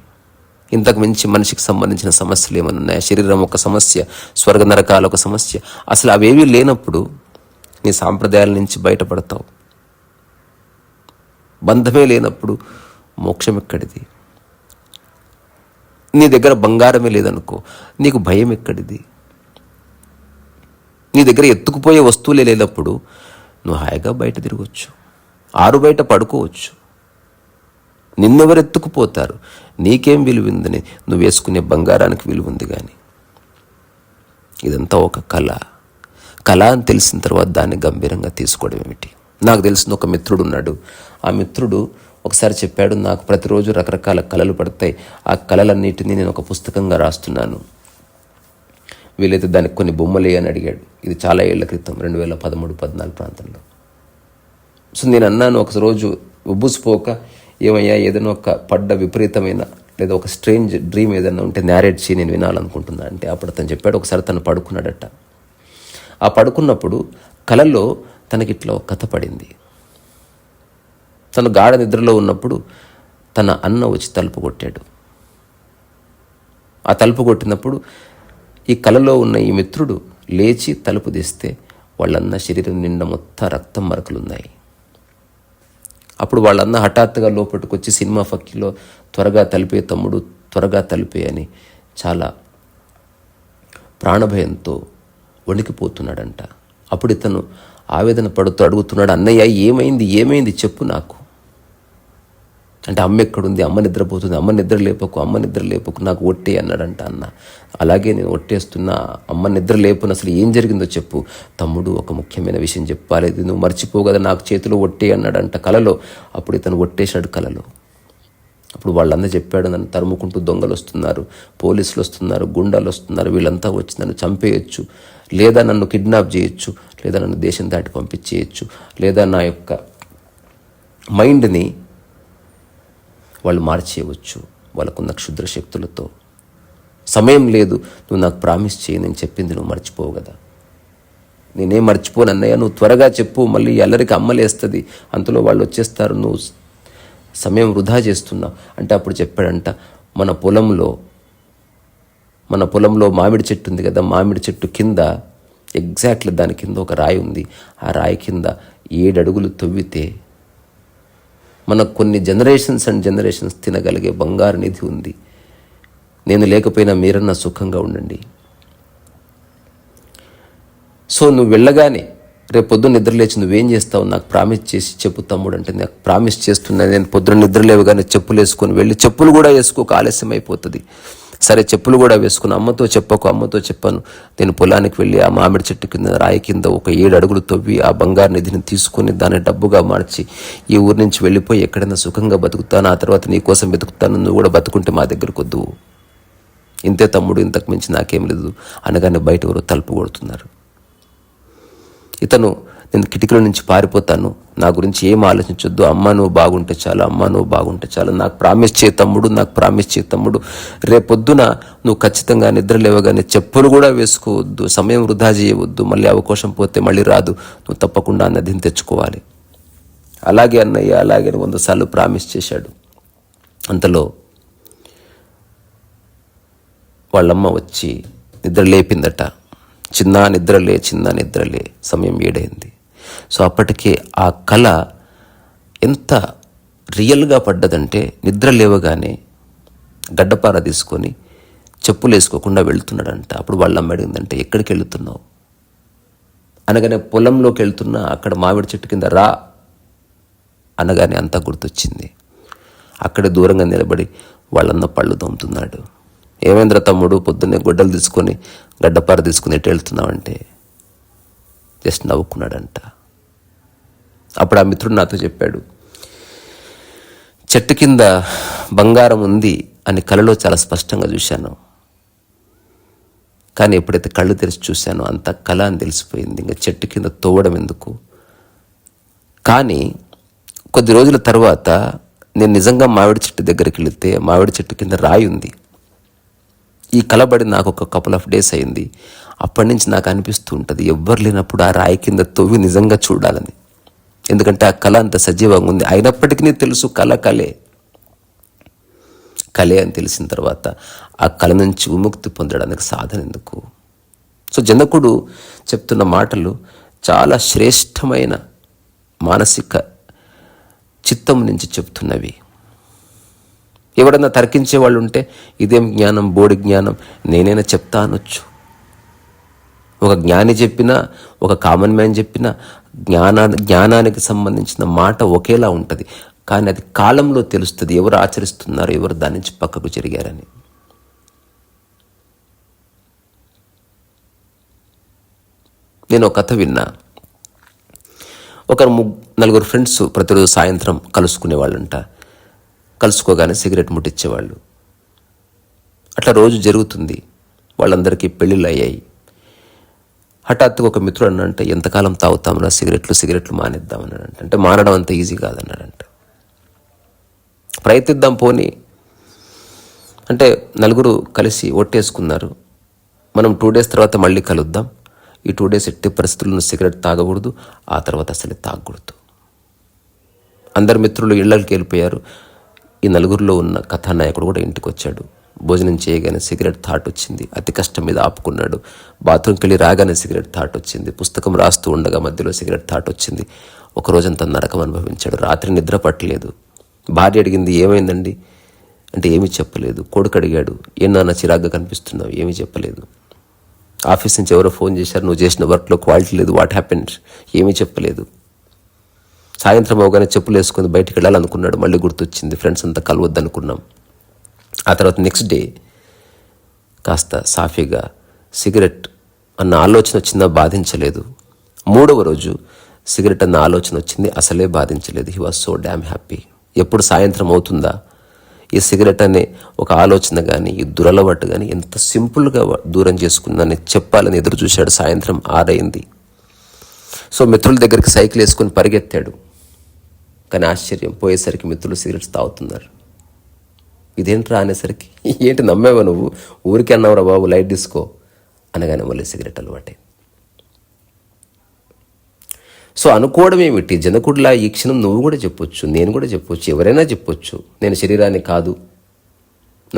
ఇంతకు మించి మనిషికి సంబంధించిన సమస్యలు ఏమైనా ఉన్నాయా? శరీరం ఒక సమస్య, స్వర్గ నరకాలు ఒక సమస్య. అసలు అవేవి లేనప్పుడు నీ సాంప్రదాయాల నుంచి బయటపడతావు. బంధమే లేనప్పుడు మోక్షం ఎక్కడిది? నీ దగ్గర బంగారమే లేదనుకో, నీకు భయం ఎక్కడిది? నీ దగ్గర ఎత్తుకుపోయే వస్తువులే లేనప్పుడు నువ్వు హాయిగా బయట తిరగవచ్చు, ఆరు బయట పడుకోవచ్చు. నిన్నెవరు ఎత్తుకుపోతారు? నీకేం విలువుందని నువ్వు వేసుకునే బంగారానికి విలువుంది. కానీ ఇదంతా ఒక కళ అని తెలిసిన తర్వాత దాన్ని గంభీరంగా తీసుకోవడం ఏమిటి? నాకు తెలిసిన ఒక మిత్రుడు ఉన్నాడు. ఆ మిత్రుడు ఒకసారి చెప్పాడు, నాకు ప్రతిరోజు రకరకాల కళలు పడతాయి, ఆ కళలన్నిటినీ నేను ఒక పుస్తకంగా రాస్తున్నాను, వీలైతే దానికి కొన్ని బొమ్మలే అని అడిగాడు. ఇది చాలా ఏళ్ల క్రితం, 2013-14 ప్రాంతంలో. సో నేను అన్నాను, ఒకరోజు ఉబ్బుసిపోక, ఏమయ్యా ఏదైనా ఒక పడ్డ విపరీతమైన లేదా ఒక స్ట్రేంజ్ డ్రీమ్ ఏదైనా ఉంటే నేరేట్ చేయి, నేను వినాలనుకుంటున్నా అంటే అప్పుడు అతను చెప్పాడు, ఒకసారి తను పడుకున్నాడట. ఆ పడుకున్నప్పుడు కలలో తనకి ఇట్లా ఒక కథ పడింది. తను గాఢ నిద్రలో ఉన్నప్పుడు తన అన్న వచ్చి తలుపు కొట్టాడు. ఆ తలుపు కొట్టినప్పుడు ఈ కలలో ఉన్న ఈ మిత్రుడు లేచి తలుపు తీస్తే వాళ్ళన్న శరీరం నిండా మొత్తం రక్తం మరకలున్నాయి. అప్పుడు వాళ్ళన్న హఠాత్తుగా లోపలికి వచ్చి, సినిమా ఫక్కీలో త్వరగా తలిపే తమ్ముడు, త్వరగా తలిపే అని చాలా ప్రాణభయంతో వణికిపోతున్నాడంట. అప్పుడు ఇతను ఆవేదన పడుతూ అడుగుతున్నాడు, అన్నయ్య ఏమైంది ఏమైంది చెప్పు నాకు అంటే. అమ్మ ఎక్కడుంది, అమ్మ నిద్రపోతుంది, అమ్మ నిద్ర లేపకు, నాకు ఒట్టే అన్నాడంట అన్న. అలాగే నేను ఒట్టేస్తున్నా, అమ్మ నిద్ర లేపుని, అసలు ఏం జరిగిందో చెప్పు తమ్ముడు, ఒక ముఖ్యమైన విషయం చెప్పాలి, ఇది నువ్వు మర్చిపోగదా, నాకు చేతిలో ఒట్టే అన్నాడంట కలలో. అప్పుడు ఇతను ఒట్టేశాడు కలలో. అప్పుడు వాళ్ళందరూ చెప్పాడు, నన్ను తరుముకుంటూ దొంగలు వస్తున్నారు, పోలీసులు వస్తున్నారు, గుండాలు వస్తున్నారు, వీళ్ళంతా వచ్చి నన్ను చంపేయచ్చు, లేదా నన్ను కిడ్నాప్ చేయొచ్చు, లేదా నన్ను దేశం దాటి పంపించేయచ్చు, లేదా నా యొక్క మైండ్ని వాళ్ళు మార్చేయవచ్చు వాళ్ళకున్న క్షుద్ర శక్తులతో. సమయం లేదు, నువ్వు నాకు ప్రామిస్ చేయి, నేను చెప్పింది నువ్వు మర్చిపోవు కదా. నేనేం మర్చిపోను అన్నయ్య, నువ్వు త్వరగా చెప్పు, మళ్ళీ అల్లరికి అమ్మలేస్తుంది, అంతలో వాళ్ళు వచ్చేస్తారు, నువ్వు సమయం వృధా చేస్తున్నావు అంటే. అప్పుడు చెప్పాడంట, మన పొలంలో మామిడి చెట్టు ఉంది కదా, మామిడి చెట్టు కింద ఎగ్జాక్ట్లీ దాని కింద ఒక రాయి ఉంది. ఆ రాయి కింద 7 అడుగులు తవ్వితే మనకు కొన్ని జనరేషన్స్ తినగలిగే బంగారు నిధి ఉంది. నేను లేకపోయినా మీరన్నా సుఖంగా ఉండండి. సో నువ్వు వెళ్ళగానే రేపు పొద్దున్న నిద్రలేచి నువ్వేం చేస్తావు నాకు ప్రామిస్ చేసి చెప్పు తమ్ముడు అంటే, నాకు ప్రామిస్ చేస్తున్నా, నేను పొద్దున్న నిద్రలేవగానే చెప్పులు వేసుకొని వెళ్ళి, చెప్పులు కూడా వేసుకోక ఆలస్యం అయిపోతుంది, సరే చెప్పులు కూడా వేసుకుని, అమ్మతో చెప్పాను, నేను పొలానికి వెళ్ళి ఆ మామిడి చెట్టు కింద రాయి కింద ఒక 7 అడుగులు తవ్వి ఆ బంగారు నిధిని తీసుకొని దాన్ని డబ్బుగా మార్చి ఈ ఊరి నుంచి వెళ్ళిపోయి ఎక్కడైనా సుఖంగా బతుకుతాను, ఆ తర్వాత నీ కోసం బతుకుతాను, నువ్వు కూడా బతుకుంటే మా దగ్గరకు వద్దు, ఇంతే తమ్ముడు, ఇంతకు మించి నాకేం లేదు అనగానే బయట ఎవరో తలుపు కొడుతున్నారు. ఇతను, నేను కిటికీల నుంచి పారిపోతాను, నా గురించి ఏం ఆలోచించొద్దు, అమ్మ నువ్వు బాగుంటే చాలు, నాకు ప్రామిస్ చేయి తమ్ముడు, రేపొద్దున నువ్వు ఖచ్చితంగా నిద్ర లేవగానే చెప్పులు కూడా వేసుకోవద్దు, సమయం వృధా చేయవద్దు, మళ్ళీ అవకాశం పోతే మళ్ళీ రాదు, నువ్వు తప్పకుండా నదిని తెచ్చుకోవాలి. అలాగే అన్నయ్య, అలాగే 100 సార్లు ప్రామిస్ చేశాడు. అంతలో వాళ్ళమ్మ వచ్చి నిద్ర లేపిందట. చిన్న నిద్రలే, సమయం 7 అయింది. సో అప్పటికే ఆ కళ ఎంత రియల్గా పడ్డదంటే, నిద్ర లేవగానే గడ్డపార తీసుకొని చెప్పులు వేసుకోకుండా వెళ్తున్నాడంట. అప్పుడు వాళ్ళమ్మ అడిగిందంటే, ఎక్కడికి వెళుతున్నావు అనగానే, పొలంలోకి వెళ్తున్నా, అక్కడ మామిడి చెట్టు కింద రా అనగానే అంతా గుర్తొచ్చింది. అక్కడే దూరంగా నిలబడి వాళ్ళన్న పళ్ళు తోముతున్నాడు. ఏమేంద్ర తమ్ముడు, పొద్దున్నే గడ్డపార తీసుకుని ఎటు వెళ్తున్నావంటే జస్ట్ నవ్వుకున్నాడంట. అప్పుడు ఆ మిత్రుడు నాతో చెప్పాడు, చెట్టు కింద బంగారం ఉంది అని కలలో చాలా స్పష్టంగా చూశాను, కానీ ఎప్పుడైతే కళ్ళు తెరిచి చూశానో అంత కళ అని తెలిసిపోయింది, ఇంకా చెట్టు కింద తోవడం ఎందుకు. కానీ కొద్ది రోజుల తర్వాత నేను నిజంగా మామిడి చెట్టు దగ్గరికి వెళితే మామిడి చెట్టు కింద రాయి ఉంది. ఈ కలబడి నాకు ఒక కపుల్ ఆఫ్ డేస్ అయింది. అప్పటి నుంచి నాకు అనిపిస్తూ ఉంటుంది, ఎవ్వరు లేనప్పుడు ఆ రాయి కింద తవ్వి నిజంగా చూడాలని. ఎందుకంటే ఆ కళ అంత సజీవంగా ఉంది. అయినప్పటికీ తెలుసు కళే అని తెలిసిన తర్వాత ఆ కళ నుంచి విముక్తి పొందడానికి సాధన ఎందుకు. సో జనకుడు చెప్తున్న మాటలు చాలా శ్రేష్టమైన మానసిక చిత్తం నుంచి చెప్తున్నవి. ఎవడన్నా తర్కించే వాళ్ళు ఉంటే, ఇదేం జ్ఞానం, బోడి జ్ఞానం, నేనైనా చెప్తా అనొచ్చు. ఒక జ్ఞాని చెప్పినా, ఒక కామన్ మ్యాన్ చెప్పినా జ్ఞానానికి సంబంధించిన మాట ఒకేలా ఉంటుంది, కానీ అది కాలంలో తెలుస్తుంది ఎవరు ఆచరిస్తున్నారు, ఎవరు దాని నుంచి పక్కకు జరిగారని. నేను ఒక కథ విన్నా. ఒక 4 ఫ్రెండ్స్ ప్రతిరోజు సాయంత్రం కలుసుకునేవాళ్ళంట. కలుసుకోగానే సిగరెట్ ముట్టించేవాళ్ళు. అట్లా రోజు జరుగుతుంది. వాళ్ళందరికీ పెళ్ళిళ్ళు అయ్యాయి. హఠాత్తుగా ఒక మిత్రుడు అన్నాడంటే, ఎంతకాలం తాగుతామన్నా సిగరెట్లు మానేద్దామన్నాడంట. అంటే మానడం అంత ఈజీ కాదన్నాడంట. ప్రయత్నిద్దాం పోనీ అంటే నలుగురు కలిసి ఒట్టేసుకున్నారు, మనం 2 days తర్వాత మళ్ళీ కలుద్దాం, ఈ 2 days ఎట్టి పరిస్థితుల్లో సిగరెట్ తాగకూడదు, ఆ తర్వాత అసలు తాగకూడదు. అందరు మిత్రులు ఇళ్ళకి వెళ్ళిపోయారు. ఈ నలుగురిలో ఉన్న కథానాయకుడు కూడా ఇంటికి వచ్చాడు. భోజనం చేయగానే సిగరెట్ థాట్ వచ్చింది. అతి కష్టం మీద ఆపుకున్నాడు. బాత్రూమ్కి వెళ్ళి రాగానే సిగరెట్ థాట్ వచ్చింది. పుస్తకం రాస్తూ ఉండగా మధ్యలో సిగరెట్ థాట్ వచ్చింది. ఒక రోజంతా నరకం అనుభవించాడు. రాత్రి నిద్ర పట్టలేదు. భార్య అడిగింది, ఏమైందండి అంటే ఏమీ చెప్పలేదు. కొడుకు అడిగాడు, ఏమన్నా చిరాగ్గా కనిపిస్తున్నావు, ఏమీ చెప్పలేదు. ఆఫీస్ నుంచి ఎవరో ఫోన్ చేశారు, నువ్వు చేసిన వర్క్లో క్వాలిటీ లేదు, వాట్ హ్యాపెండ్, ఏమీ చెప్పలేదు. సాయంత్రం అవగానే చెప్పులు వేసుకొని బయటికి వెళ్ళాలనుకున్నాడు. మళ్ళీ గుర్తొచ్చింది, ఫ్రెండ్స్ అంతా కలవద్దనుకున్నాం. ఆ తర్వాత నెక్స్ట్ డే కాస్త సాఫీగా సిగరెట్ అన్న ఆలోచన వచ్చిందా, బాధించలేదు. 3వ రోజు సిగరెట్ అన్న ఆలోచన వచ్చింది, అసలే బాధించలేదు. He was so damn happy. ఎప్పుడు సాయంత్రం అవుతుందా ఈ సిగరెట్ అనే ఒక ఆలోచన కానీ ఈ దురలవాటు కానీ ఎంత సింపుల్గా దూరం చేసుకుందని చెప్పాలని ఎదురు చూశాడు. సాయంత్రం 6 అయింది. సో మిత్రుల దగ్గరికి సైకిల్ వేసుకొని పరిగెత్తాడు. కానీ ఆశ్చర్యం, పోయేసరికి మిత్రులు సిగరెట్స్ తాగుతున్నారు. ఇదేంట్రా అనేసరికి, ఏంటి నమ్మేవా నువ్వు, ఊరికే అన్నావురా బాబు లైట్ తీసుకో అనగానే మళ్ళీ సిగరెట్ అలవాటే. సో అనుకోవడం ఏమిటి, జనకుడిలా ఈ క్షణం నువ్వు కూడా చెప్పొచ్చు, నేను కూడా చెప్పొచ్చు, ఎవరైనా చెప్పొచ్చు, నేను శరీరాన్ని కాదు,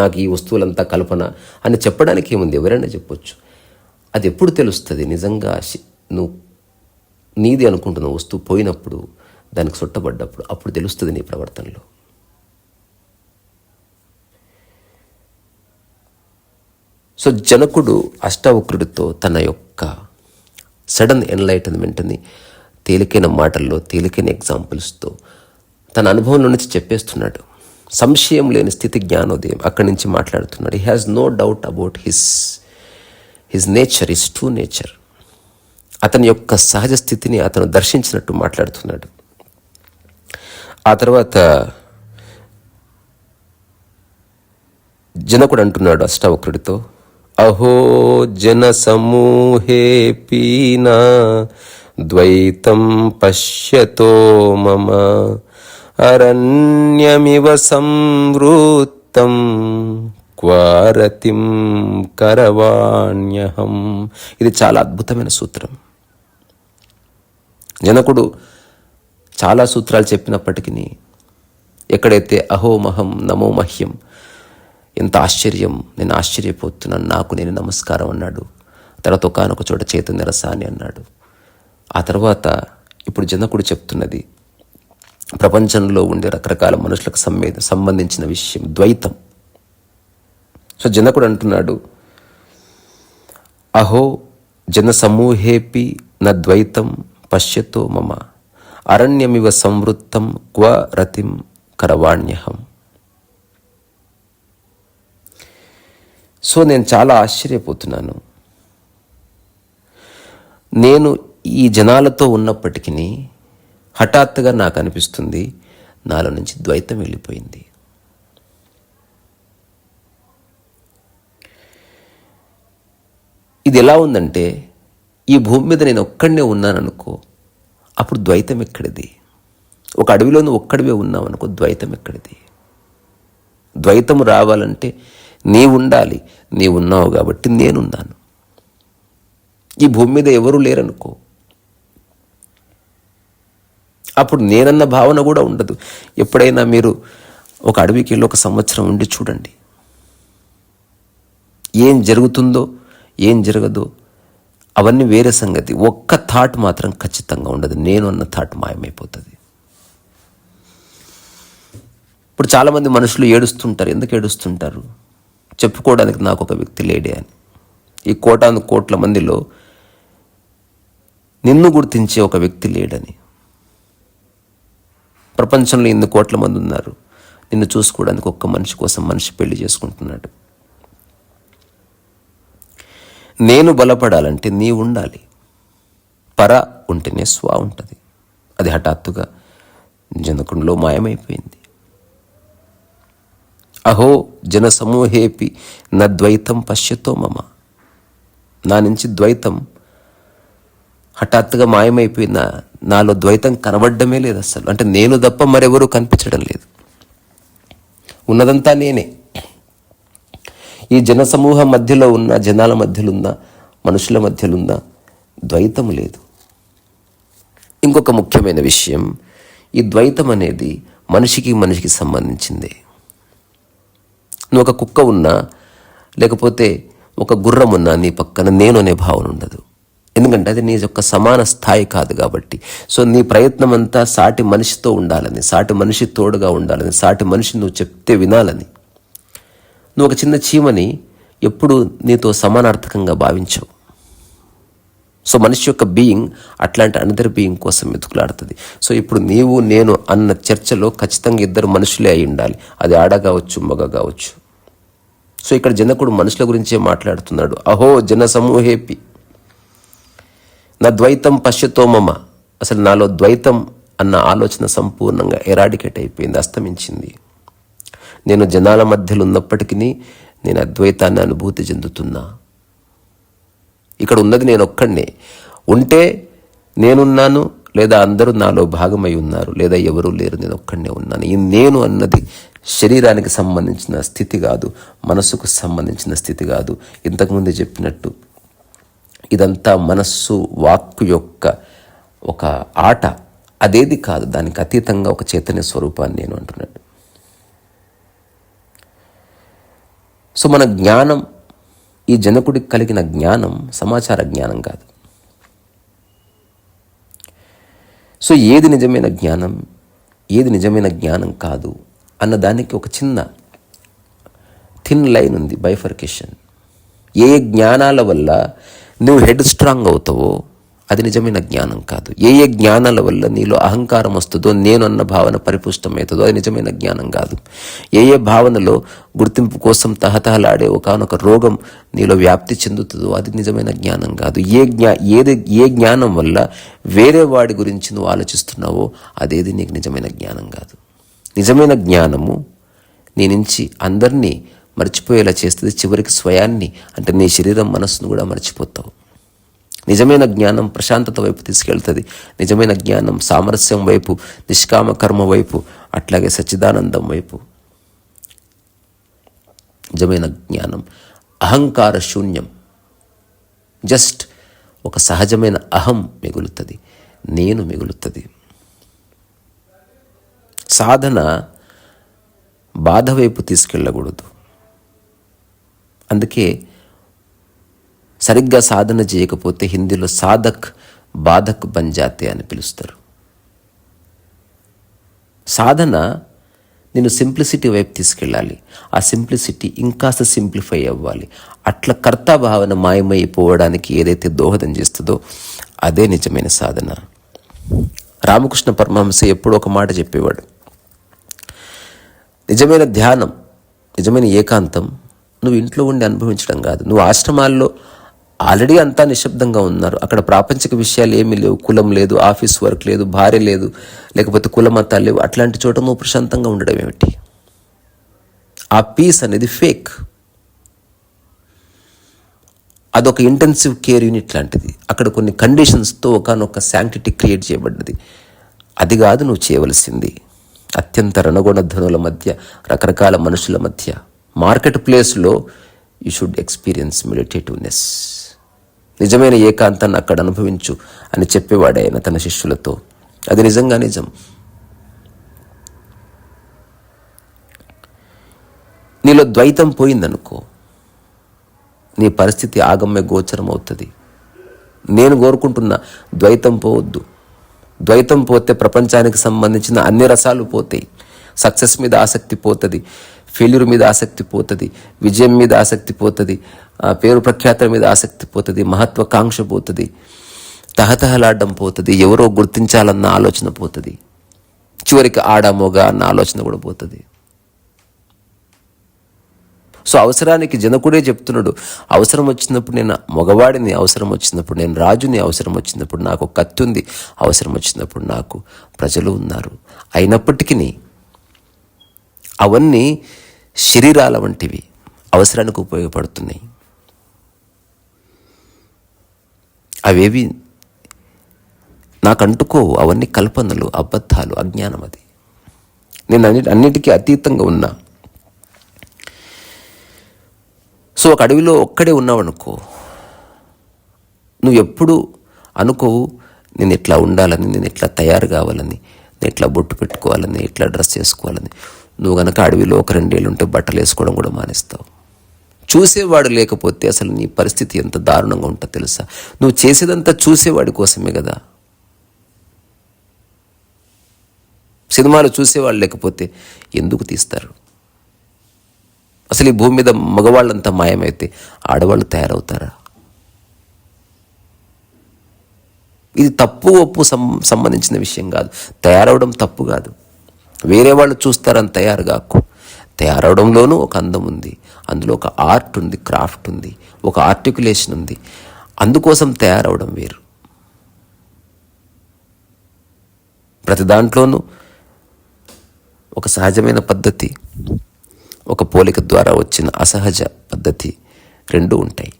నాకు ఈ వస్తువులంతా కల్పన అని చెప్పడానికి ఏముంది, ఎవరైనా చెప్పొచ్చు. అది ఎప్పుడు తెలుస్తుంది నిజంగా నువ్వు నీది అనుకుంటున్న వస్తువు పోయినప్పుడు, దానికి చుట్టబడ్డప్పుడు, అప్పుడు తెలుస్తుంది నీ ప్రవర్తనలో. సో జనకుడు అష్టావక్రుడితో తన యొక్క సడన్ ఎన్లైటన్మెంట్ని తేలికైన మాటల్లో, తేలికైన ఎగ్జాంపుల్స్తో తన అనుభవంలో నుంచి చెప్పేస్తున్నాడు. సంశయం లేని స్థితి జ్ఞానోదయం. అక్కడి నుంచి మాట్లాడుతున్నాడు. He has no doubt about his nature, his true nature. అతని యొక్క సహజ స్థితిని అతను దర్శించినట్టు మాట్లాడుతున్నాడు. ఆ తర్వాత జనకుడు అంటున్నాడు అష్టావక్రుడితో, అహో జన సమూహే పీనా ద్వైతం పశ్యతో మమ అరణ్యమివ సంవృత్తం క్వారతిం కరవాణ్యహం. ఇది చాలా అద్భుతమైన సూత్రం. జనకుడు చాలా సూత్రాలు చెప్పినప్పటికీ ఎక్కడైతే అహోమహం నమో మహ్యం, ఎంత ఆశ్చర్యం, నేను ఆశ్చర్యపోతున్నాను, నాకు నేను నమస్కారం అన్నాడు. తర్వాత ఒకానొక చోట చైతన్య రసాన్ని అన్నాడు. ఆ తర్వాత ఇప్పుడు జనకుడు చెప్తున్నది ప్రపంచంలో ఉండే రకరకాల మనుషులకు సంబంధించిన విషయం ద్వైతం. సో జనకుడు అంటున్నాడు, అహో జన సమూహేపి న ద్వైతం పశ్యతో మమ అరణ్యమివ సంవృత్తం క్వ రతిం కరవాణ్యహం. సో నేను చాలా ఆశ్చర్యపోతున్నాను. నేను ఈ జనాలతో ఉన్నప్పటికీ హఠాత్తుగా నాకు అనిపిస్తుంది నాలో నుంచి ద్వైతం వెళ్ళిపోయింది. ఇది ఎలా ఉందంటే, ఈ భూమి మీద నేను ఒక్కడనే ఉన్నాను అనుకో, అప్పుడు ద్వైతం ఎక్కడిది? ఒక అడవిలో నువ్వు ఒక్కడివే ఉన్నావు అనుకో, ద్వైతం ఎక్కడిది? ద్వైతం రావాలంటే నీవు ఉండాలి. నీవు ఉన్నావు కాబట్టి నేనున్నాను. ఈ భూమి మీద ఎవరు లేరనుకో, అప్పుడు నేనన్న భావన కూడా ఉండదు. ఎప్పుడైనా మీరు ఒక అడవికి వెళ్ళి 1 సంవత్సరం ఉండి చూడండి, ఏం జరుగుతుందో ఏం జరగదో అవన్నీ వేరే సంగతి. ఒక్క థాట్ మాత్రం ఖచ్చితంగా ఉండదు, నేను అన్న థాట్ మాయమైపోతుంది. ఇప్పుడు చాలామంది మనుషులు ఏడుస్తుంటారు. ఎందుకు ఏడుస్తుంటారు? చెప్పుకోవడానికి నాకు ఒక వ్యక్తి లేడే అని. ఈ కోటాను కోట్ల మందిలో నిన్ను గుర్తించే ఒక వ్యక్తి లేడని. ప్రపంచంలో 8 కోట్ల మంది ఉన్నారు. నిన్ను చూసుకోవడానికి ఒక్క మనిషి కోసం మనిషి పెళ్లి చేసుకుంటున్నాడు. నేను బలపడాలంటే నీ ఉండాలి. పర ఉంటేనే స్వ ఉంటుంది. అది హఠాత్తుగా జనకుడిలో మాయమైపోయింది. అహో జన సమూహేపి నా ద్వైతం పశ్యతో మమ. నా నుంచి ద్వైతం హఠాత్తుగా మాయమైపోయిన, నాలో ద్వైతం కనబడ్డమే లేదు అసలు. అంటే నేను తప్ప మరెవరూ కనిపించడం లేదు. ఉన్నదంతా నేనే. ఈ జనసమూహం మధ్యలో ఉన్న, జనాల మధ్యలో ఉన్న, మనుషుల మధ్యలో ఉన్న ద్వైతం లేదు. ఇంకొక ముఖ్యమైన విషయం, ఈ ద్వైతం అనేది మనిషికి సంబంధించిందే. నువ్వు ఒక కుక్క ఉన్నా, లేకపోతే ఒక గుర్రం ఉన్నా, నీ పక్కన నేను అనే భావన ఉండదు. ఎందుకంటే అది నీ యొక్క సమాన స్థాయి కాదు కాబట్టి. సో నీ ప్రయత్నం అంతా సాటి మనిషితో ఉండాలని, సాటి మనిషి తోడుగా ఉండాలని, సాటి మనిషి నువ్వు చెప్తే వినాలని. నువ్వు ఒక చిన్న చీమని ఎప్పుడు నీతో సమానార్థకంగా భావించవు. సో మనిషి యొక్క బీయింగ్ అట్లాంటి అనదర్ బీయింగ్ కోసం వెతుకులాడుతుంది. సో ఇప్పుడు నీవు నేను అన్న చర్చలో ఖచ్చితంగా ఇద్దరు మనుషులే అయి ఉండాలి. అది ఆడ కావచ్చు, మగ కావచ్చు. సో ఇక్కడ జనకుడు మనుషుల గురించే మాట్లాడుతున్నాడు. అహో జన సమూహేపి నా ద్వైతం పశ్యతో మమ. అసలు నాలో ద్వైతం అన్న ఆలోచన సంపూర్ణంగా ఎరాడికేట్ అయిపోయింది, అస్తమించింది. నేను జనాల మధ్యలో ఉన్నప్పటికీ నేను అద్వైతాన్ని అనుభూతి చెందుతున్నా. ఇక్కడ ఉన్నది నేను ఒక్కడినే. ఉంటే నేనున్నాను, లేదా అందరూ నాలో భాగమై ఉన్నారు, లేదా ఎవరూ లేరు, నేను ఒక్కడినే ఉన్నాను. ఈ నేను అన్నది శరీరానికి సంబంధించిన స్థితి కాదు, మనస్సుకు సంబంధించిన స్థితి కాదు. ఇంతకుముందే చెప్పినట్టు ఇదంతా మనస్సు వాక్కు యొక్క ఒక ఆట, అదేది కాదు. దానికి అతీతంగా ఒక చైతన్య స్వరూపాన్ని నేను అంటున్నాడు. సో మన జ్ఞానం, ఈ జనకుడికి కలిగిన జ్ఞానం సమాచార జ్ఞానం కాదు. సో ఏది నిజమైన జ్ఞానం, ఏది నిజమైన జ్ఞానం కాదు అన్నదానికి ఒక చిన్న థిన్ లైన్ ఉంది, బైఫర్కేషన్. ఏ జ్ఞానాల వల్ల నువ్వు హెడ్ స్ట్రాంగ్ అవుతావో అది నిజమైన జ్ఞానం కాదు. ఏ జ్ఞానాల వల్ల నీలో అహంకారం వస్తుందో, నేను అన్న భావన పరిపుష్టమవుతుందో అది నిజమైన జ్ఞానం కాదు. ఏ భావనలో గుర్తింపు కోసం తహతహలాడే ఒకనొక రోగం నీలో వ్యాప్తి చెందుతుందో అది నిజమైన జ్ఞానం కాదు. ఏ జ్ఞానం వల్ల వేరే వాడి గురించి నువ్వు ఆలోచిస్తున్నావో అదేది నీకు నిజమైన జ్ఞానం కాదు. నిజమైన జ్ఞానము నీ నుంచి అందరినీ మర్చిపోయేలా చేస్తుంది. చివరికి స్వయాన్ని, అంటే నీ శరీరం మనస్సును కూడా మర్చిపోతావు. నిజమైన జ్ఞానం ప్రశాంతత వైపు తీసుకెళ్తుంది. నిజమైన జ్ఞానం సామరస్యం వైపు, నిష్కామ కర్మ వైపు, అట్లాగే సచ్చిదానందం వైపు. నిజమైన జ్ఞానం అహంకార శూన్యం. జస్ట్ ఒక సహజమైన అహం మిగులుతుంది, నేను మిగులుతుంది. సాధన బాధ వైపు తీసుకెళ్ళకూడదు. అందుకే సరిగ్గా సాధన చేయకపోతే హిందీలో సాధక్ బాధక్ బంజాతే అని పిలుస్తారు. సాధన నేను సింప్లిసిటీ వైపు తీసుకెళ్ళాలి. ఆ సింప్లిసిటీ ఇంకాస్త సింప్లిఫై అవ్వాలి. అట్లా కర్తా భావన మాయమైపోవడానికి ఏదైతే దోహదం చేస్తుందో అదే నిజమైన సాధన. రామకృష్ణ పరమహంస ఎప్పుడో ఒక మాట చెప్పేవాడు, నిజమైన ధ్యానం, నిజమైన ఏకాంతం నువ్వు ఇంట్లో ఉండి అనుభవించడం కాదు. నువ్వు ఆశ్రమాల్లో ఆల్రెడీ అంతా నిశ్శబ్దంగా ఉన్నారు, అక్కడ ప్రాపంచిక విషయాలు ఏమీ లేవు, కులం లేదు, ఆఫీస్ వర్క్ లేదు, భార్య లేదు, లేకపోతే కులమతాలు లేవు. అట్లాంటి చోట నువ్వు ప్రశాంతంగా ఉండడం ఏమిటి? ఆ పీస్ అనేది ఫేక్. అదొక ఇంటెన్సివ్ కేర్ యూనిట్ లాంటిది. అక్కడ కొన్ని కండిషన్స్తో ఒకనొక శాంక్టిటీ క్రియేట్ చేయబడ్డది. అది కాదు నువ్వు చేయవలసింది. అత్యంత రణగొణ ధ్వనుల మధ్య, రకరకాల మనుషుల మధ్య, మార్కెట్ ప్లేస్లో యూ షుడ్ ఎక్స్పీరియన్స్ మెడిటేటివ్నెస్. నిజమైన ఏకాంతాన్ని అక్కడ అనుభవించు అని చెప్పేవాడు ఆయన తన శిష్యులతో. అది నిజంగా నిజం. నీలో ద్వైతం పోయిందనుకో, నీ పరిస్థితి ఆగమ్య గోచరం అవుతుంది. నేను కోరుకుంటున్నా ద్వైతం పోవద్దు. ద్వైతం పోతే ప్రపంచానికి సంబంధించిన అన్ని రసాలు పోతాయి. సక్సెస్ మీద ఆసక్తి పోతుంది, ఫెయిల్యూర్ మీద ఆసక్తి పోతుంది, విజయం మీద ఆసక్తి పోతుంది, పేరు ప్రఖ్యాతుల మీద ఆసక్తి పోతుంది, మహత్వాకాంక్ష పోతుంది, తహతహలాడడం పోతుంది, ఎవరో గుర్తించాలన్న ఆలోచన పోతుంది, చివరికి ఆడామోగా అన్న ఆలోచన కూడా పోతుంది. సో అవసరానికి జనకుడే చెప్తున్నాడు, అవసరం వచ్చినప్పుడు నేను మగవాడిని, అవసరం వచ్చినప్పుడు నేను రాజుని, అవసరం వచ్చినప్పుడు నాకు కత్తి ఉంది, అవసరం వచ్చినప్పుడు నాకు ప్రజలు ఉన్నారు. అయినప్పటికీ అవన్నీ శరీరాల వంటివి, అవసరానికి ఉపయోగపడుతున్నాయి. అవేవి నాకు అంటుకోవు. అవన్నీ కల్పనలు, అబద్ధాలు, అజ్ఞానం. అది నేను అన్నిటికీ అతీతంగా ఉన్నా. సో ఒక అడవిలో ఒక్కడే ఉన్నావనుకో, నువ్వు ఎప్పుడు అనుకోవు నేను ఎట్లా ఉండాలని, నేను ఎట్లా తయారు కావాలని, నేను ఎట్లా బొట్టు పెట్టుకోవాలని, ఎట్లా డ్రెస్ చేసుకోవాలని. నువ్వు కనుక అడవిలో ఒక 2 ఏళ్ళు ఉంటే బట్టలు వేసుకోవడం కూడా మానేస్తావు. చూసేవాడు లేకపోతే అసలు నీ పరిస్థితి ఎంత దారుణంగా ఉంటుందో తెలుసా? నువ్వు చేసేదంతా చూసేవాడి కోసమే కదా. సినిమాలు చూసేవాళ్ళు లేకపోతే ఎందుకు తీస్తారు? అసలు ఈ భూమి మీద మగవాళ్ళంతా మాయమైతే ఆడవాళ్ళు తయారవుతారా? ఇది తప్పు ఒప్పు సంబంధించిన విషయం కాదు. తయారవడం తప్పు కాదు. వేరే వాళ్ళు చూస్తారని తయారు కాకు. తయారవడంలోనూ ఒక అందం ఉంది, అందులో ఒక ఆర్ట్ ఉంది, క్రాఫ్ట్ ఉంది, ఒక ఆర్టికులేషన్ ఉంది. అందుకోసం తయారవడం వేరు. ప్రతి దాంట్లోనూ ఒక సహజమైన పద్ధతి, ఒక పోలిక ద్వారా వచ్చిన అసహజ పద్ధతి 2 ఉంటాయి.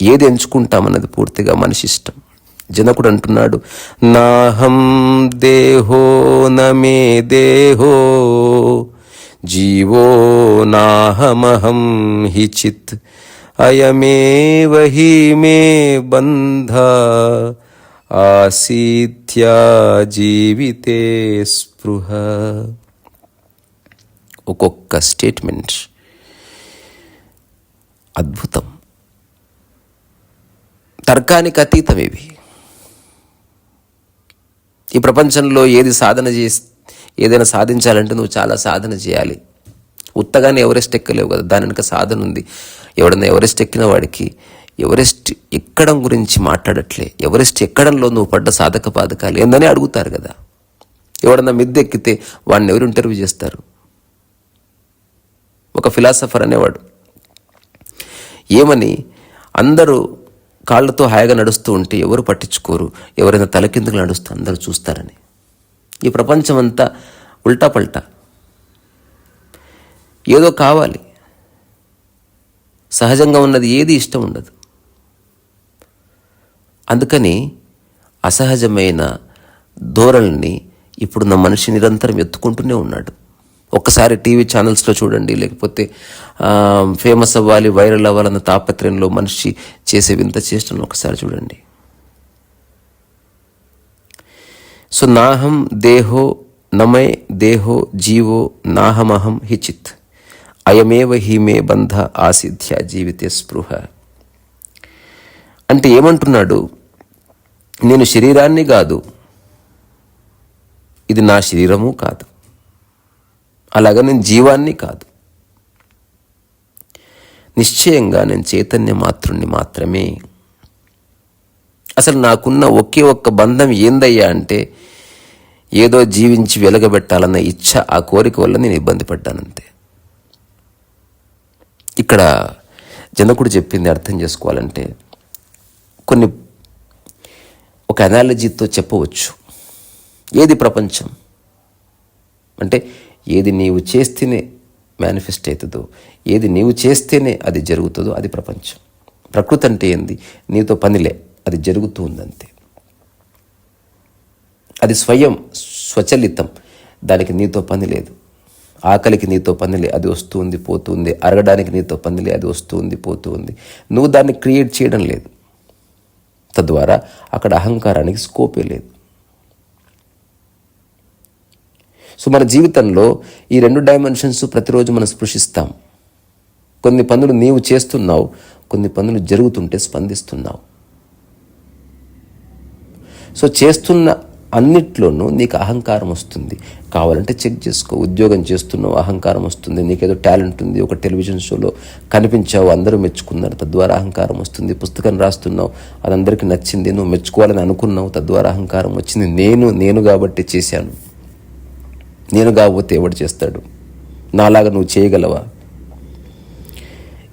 ఏది ఎంచుకుంటామన్నది పూర్తిగా మనిషి ఇష్టం. జనకుడు అంటున్నాడు, నాహం దేహో నమే దేహో జీవో నాహమహం హి చిత్ అయమేవ హి మే బంధ ఆసీత్యా జీవితే స్పృహ. ఒక్కొక్క స్టేట్మెంట్ అద్భుతం, తర్కానికి అతీతం. ఇవి ఈ ప్రపంచంలో ఏదైనా సాధించాలంటే నువ్వు చాలా సాధన చేయాలి. ఉత్తగానే ఎవరెస్ట్ ఎక్కలేవు కదా, దాని వెనుక సాధన ఉంది. ఎవడన్నా ఎవరెస్ట్ ఎక్కిన వాడికి ఎవరెస్ట్ ఎక్కడం గురించి మాట్లాడట్లే, ఎవరెస్ట్ ఎక్కడంలో నువ్వు పడ్డ సాధక బాధకాలు ఏందని అడుగుతారు కదా. ఎవడన్నా మిద్దె ఎక్కితే వాడిని ఎవరు ఇంటర్వ్యూ చేస్తారు? ఒక ఫిలాసఫర్ అనేవాడు ఏమని, అందరూ కాళ్ళతో హాయిగా నడుస్తూ ఉంటే ఎవరు పట్టించుకోరు, ఎవరైనా తలకిందుకు నడుస్తూ అందరూ చూస్తారని. ఈ ప్రపంచం అంతా ఉల్టా పల్టా, ఏదో కావాలి, సహజంగా ఉన్నది ఏది ఇష్టం ఉండదు. అందుకని అసహజమైన ధోరణిని ఇప్పుడున్న మనిషి నిరంతరం ఎత్తుకుంటూనే ఉన్నాడు. ఒక్కసారి టీవీ ఛానల్స్లో చూడండి, లేకపోతే ఫేమస్ అవ్వాలి, వైరల్ అవ్వాలన్న తాపత్రయంలో మనిషి చేసే వింత చేష్టలను ఒకసారి చూడండి. సో నాహం దేహో నమే దేహో జీవో నాహమహం హిచిత్ అయమేవ హి మే బంధ ఆసిధ్య జీవితే స్పృహ. అంటే ఏమంటున్నాడు? నేను శరీరాన్ని కాదు, ఇది నా శరీరము కాదు, అలాగా నేను జీవాన్ని కాదు, నిశ్చయంగా నేను చైతన్య మాత్రుణ్ణి మాత్రమే. అసలు నాకున్న ఒకే ఒక్క బంధం ఏందయ్యా అంటే ఏదో జీవించి వెలగబెట్టాలన్న ఇచ్ఛ, ఆ కోరిక వల్ల నేను ఇబ్బంది పడ్డానంతే. ఇక్కడ జనకుడు చెప్పింది అర్థం చేసుకోవాలంటే ఒక అనాలజీతో చెప్పవచ్చు. ఏది ప్రపంచం అంటే ఏది నీవు చేస్తేనే మేనిఫెస్ట్ అవుతుందో, ఏది నీవు చేస్తేనే అది జరుగుతుందో అది ప్రపంచం. ప్రకృతి అంటే ఏంది? నీతో పనిలే, అది జరుగుతూ ఉందంతే. అది స్వయం స్వచలితం, దానికి నీతో పని లేదు. ఆకలికి నీతో పనిలే, అది వస్తుంది పోతుంది. అరగడానికి నీతో పనిలే, అది వస్తుంది పోతుంది. నువ్వు దాన్ని క్రియేట్ చేయడం లేదు. తద్వారా అక్కడ అహంకారానికి స్కోపే లేదు. సో మన జీవితంలో ఈ 2 డైమెన్షన్స్ ప్రతిరోజు మనం స్పృశిస్తాం. కొన్ని పనులు నీవు చేస్తున్నావు, కొన్ని పనులు జరుగుతుంటే స్పందిస్తున్నావు. సో చేస్తున్న అన్నిట్లోనూ నీకు అహంకారం వస్తుంది. కావాలంటే చెక్ చేసుకో. ఉద్యోగం చేస్తున్నావు, అహంకారం వస్తుంది. నీకేదో టాలెంట్ ఉంది, ఒక టెలివిజన్ షోలో కనిపించావు, అందరూ మెచ్చుకున్నారు, తద్వారా అహంకారం వస్తుంది. పుస్తకం రాస్తున్నావు, అది అందరికీ నచ్చింది, నువ్వు మెచ్చుకోవాలని అనుకున్నావు, తద్వారా అహంకారం వచ్చింది. నేను కాబట్టి చేశాను, నేను కాకపోతే ఎవడు చేస్తాడు, నాలాగా నువ్వు చేయగలవా?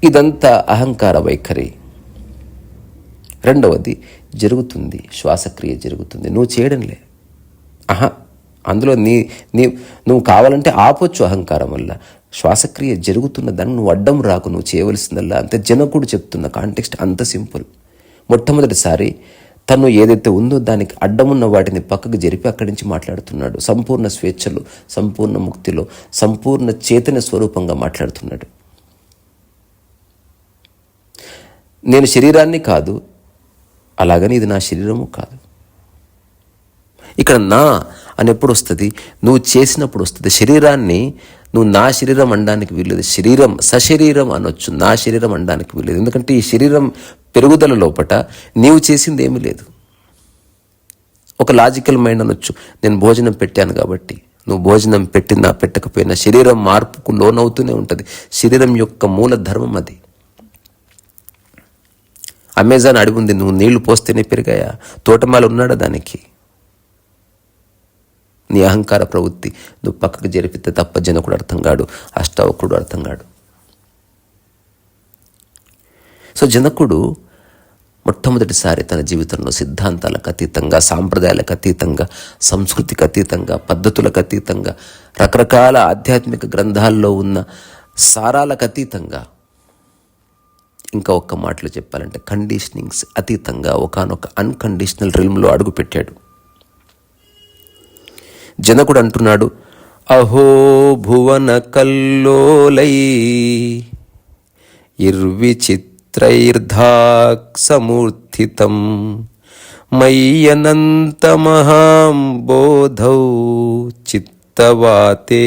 ఇదంతా అహంకార వైఖరి. రెండవది జరుగుతుంది, శ్వాసక్రియ జరుగుతుంది, నువ్వు చేయడంలే. అందులో నువ్వు కావాలంటే ఆపొచ్చు అహంకారం వల్ల. శ్వాసక్రియ జరుగుతున్న దాన్ని నువ్వు అడ్డం రాకు, నువ్వు చేయవలసిందల్లా అంతే. జనకుడు చెప్తున్న కాంటెక్స్ట్ అంత సింపుల్. మొట్టమొదటిసారి తను ఏదైతే ఉందో దానికి అడ్డమున్న వాటిని పక్కకు జరిపి అక్కడి నుంచి మాట్లాడుతున్నాడు. సంపూర్ణ స్వేచ్ఛలో, సంపూర్ణ ముక్తిలో, సంపూర్ణ చైతన్య స్వరూపంగా మాట్లాడుతున్నాడు. నేను శరీరాన్ని కాదు, అలాగని ఇది నా శరీరము కాదు. ఇక్కడ నా అని ఎప్పుడు వస్తుంది? నువ్వు చేసినప్పుడు వస్తుంది. శరీరాన్ని నువ్వు నా శరీరం అనడానికి వీల్లేదు. శరీరం సశరీరం అనొచ్చు, నా శరీరం అనడానికి వీల్లేదు. ఎందుకంటే ఈ శరీరం పెరుగుదల లోపట నీవు చేసింది ఏమీ లేదు. ఒక లాజికల్ మైండ్ అనొచ్చు, నేను భోజనం పెట్టాను కాబట్టి. నువ్వు భోజనం పెట్టినా పెట్టకపోయినా శరీరం మార్పుకు లోనవుతూనే ఉంటుంది. శరీరం యొక్క మూల ధర్మం అది. అమెజాన్ అడిగి ఉంది, నువ్వు నీళ్లు పోస్తేనే పెరిగాయా? తోటమాల ఉన్నాడా దానికి? నీ అహంకార ప్రవృత్తి నువ్వు పక్కకు జరిపితే తప్ప జనకుడు అర్థం కాడు, అష్టావకుడు అర్థం కాడు. సో జనకుడు మొట్టమొదటిసారి తన జీవితంలో సిద్ధాంతాలకు అతీతంగా, సాంప్రదాయాలకు అతీతంగా, సంస్కృతికి అతీతంగా, పద్ధతులకు అతీతంగా, రకరకాల ఆధ్యాత్మిక గ్రంథాల్లో ఉన్న సారాలకు అతీతంగా, ఇంకా ఒక్క మాటలో చెప్పాలంటే కండిషనింగ్స్ అతీతంగా ఒకానొక అన్కండిషనల్ రిల్మ్లో అడుగుపెట్టాడు. జనకుడు అంటున్నాడు, అహో భువన కల్లోలై ఇర్విచిత్రైర్ధాక్ సమూర్ధితం మయ్యనంతమహాంబోధౌ చిత్తవాతే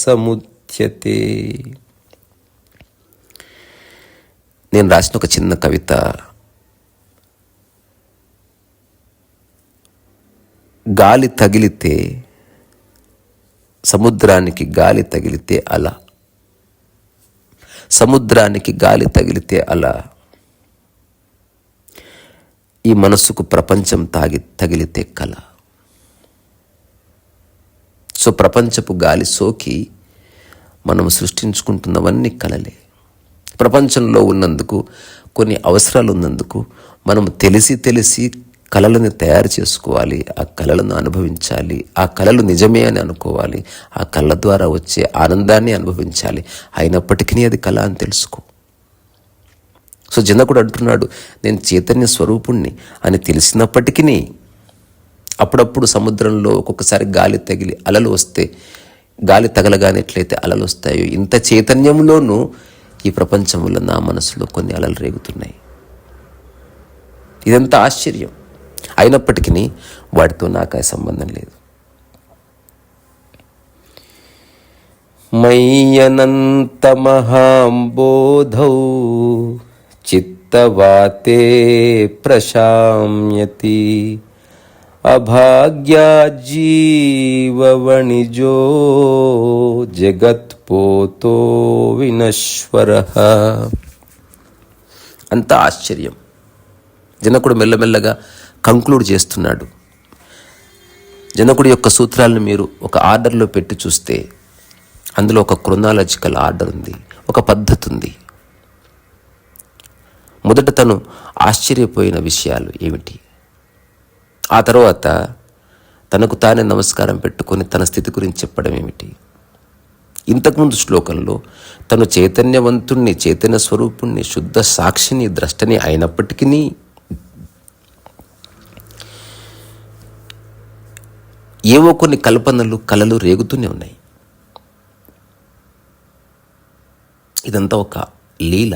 సముద్యతే. నేను రాసిన ఒక చిన్న కవిత, గాలి తగిలితే సముద్రానికి, గాలి తగిలితే అల, సముద్రానికి గాలి తగిలితే అల, ఈ మనస్సుకు ప్రపంచం తగిలితే కల. సో ప్రపంచపు గాలి సోకి మనం సృష్టించుకుంటున్నవన్నీ కలలే. ప్రపంచంలో ఉన్నందుకు, కొన్ని అవసరాలు ఉన్నందుకు మనం తెలిసి కళలను తయారు చేసుకోవాలి, ఆ కళలను అనుభవించాలి, ఆ కళలు నిజమే అని అనుకోవాలి, ఆ కళ ద్వారా వచ్చే ఆనందాన్ని అనుభవించాలి. అయినప్పటికీ అది కళ అని తెలుసుకో. సో జనకుడు అంటున్నాడు, నేను చైతన్య స్వరూపుణ్ణి అని తెలిసినప్పటికీ అప్పుడప్పుడు సముద్రంలో ఒక్కొక్కసారి గాలి తగిలి అలలు వస్తే, గాలి తగలగానే ఎట్లయితే అలలు వస్తాయో, ఇంత చైతన్యంలోనూ ఈ ప్రపంచంలో నా మనసులో కొన్ని అలలు రేగుతున్నాయి. ఇదంతా ఆశ్చర్యం. అయినప్పటికీ వాటితో నాకు సంబంధం లేదు. మయ్యనంత మహాంబోధౌ చిత్తవాతే ప్రశామ్యతి అభాగ్యా జీవవణిజో జగత్పోతో వినశ్వరః. అంత ఆశ్చర్యం. జనకుడు మెల్లమెల్లగా కంక్లూడ్ చేస్తున్నాడు. జనకుడి యొక్క సూత్రాలను మీరు ఒక ఆర్డర్లో పెట్టి చూస్తే అందులో ఒక క్రొనాలజికల్ ఆర్డర్ ఉంది, ఒక పద్ధతి ఉంది. మొదట తను ఆశ్చర్యపోయిన విషయాలు ఏమిటి, ఆ తర్వాత తనకు తానే నమస్కారం పెట్టుకొని తన స్థితి గురించి చెప్పడం ఏమిటి. ఇంతకుముందు శ్లోకంలో తను చైతన్యవంతుణ్ణి, చైతన్య స్వరూపుణ్ణి, శుద్ధ సాక్షిని, ద్రష్టని అయినప్పటికీ ఏవో కొన్ని కల్పనలు, కలలు రేగుతూనే ఉన్నాయి. ఇదంతా ఒక లీల.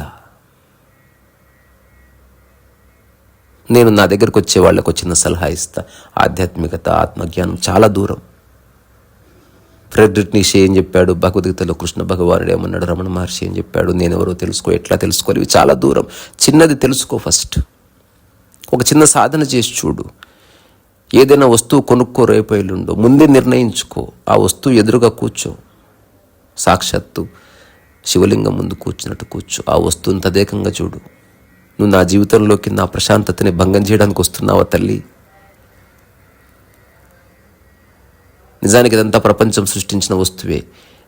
నేను నా దగ్గరకు వచ్చే వాళ్ళకు చిన్న సలహా ఇస్తా. ఆధ్యాత్మికత, ఆత్మజ్ఞానం చాలా దూరం. ఫ్రెడ్రిక్ నీషే ఏం చెప్పాడు, భగవద్గీతలో కృష్ణ భగవానుడు ఏమన్నాడు, రమణ మహర్షి ఏం చెప్పాడు, నేనెవరో తెలుసుకో, ఎట్లా తెలుసుకోవాలి, ఇవి చాలా దూరం. చిన్నది తెలుసుకో. ఫస్ట్ ఒక చిన్న సాధన చేసి చూడు. ఏదైనా వస్తువు కొనుక్కో, రేపు ఎల్లుండో ముందే నిర్ణయించుకో. ఆ వస్తువు ఎదురుగా కూర్చో, సాక్షాత్తు శివలింగం ముందు కూర్చున్నట్టు కూర్చో. ఆ వస్తువుని తదేకంగా చూడు. నువ్వు నా జీవితంలోకి, నా ప్రశాంతతని భంగం చేయడానికి వస్తున్నావా తల్లి? నిజానికి ఇదంతా ప్రపంచం సృష్టించిన వస్తువే.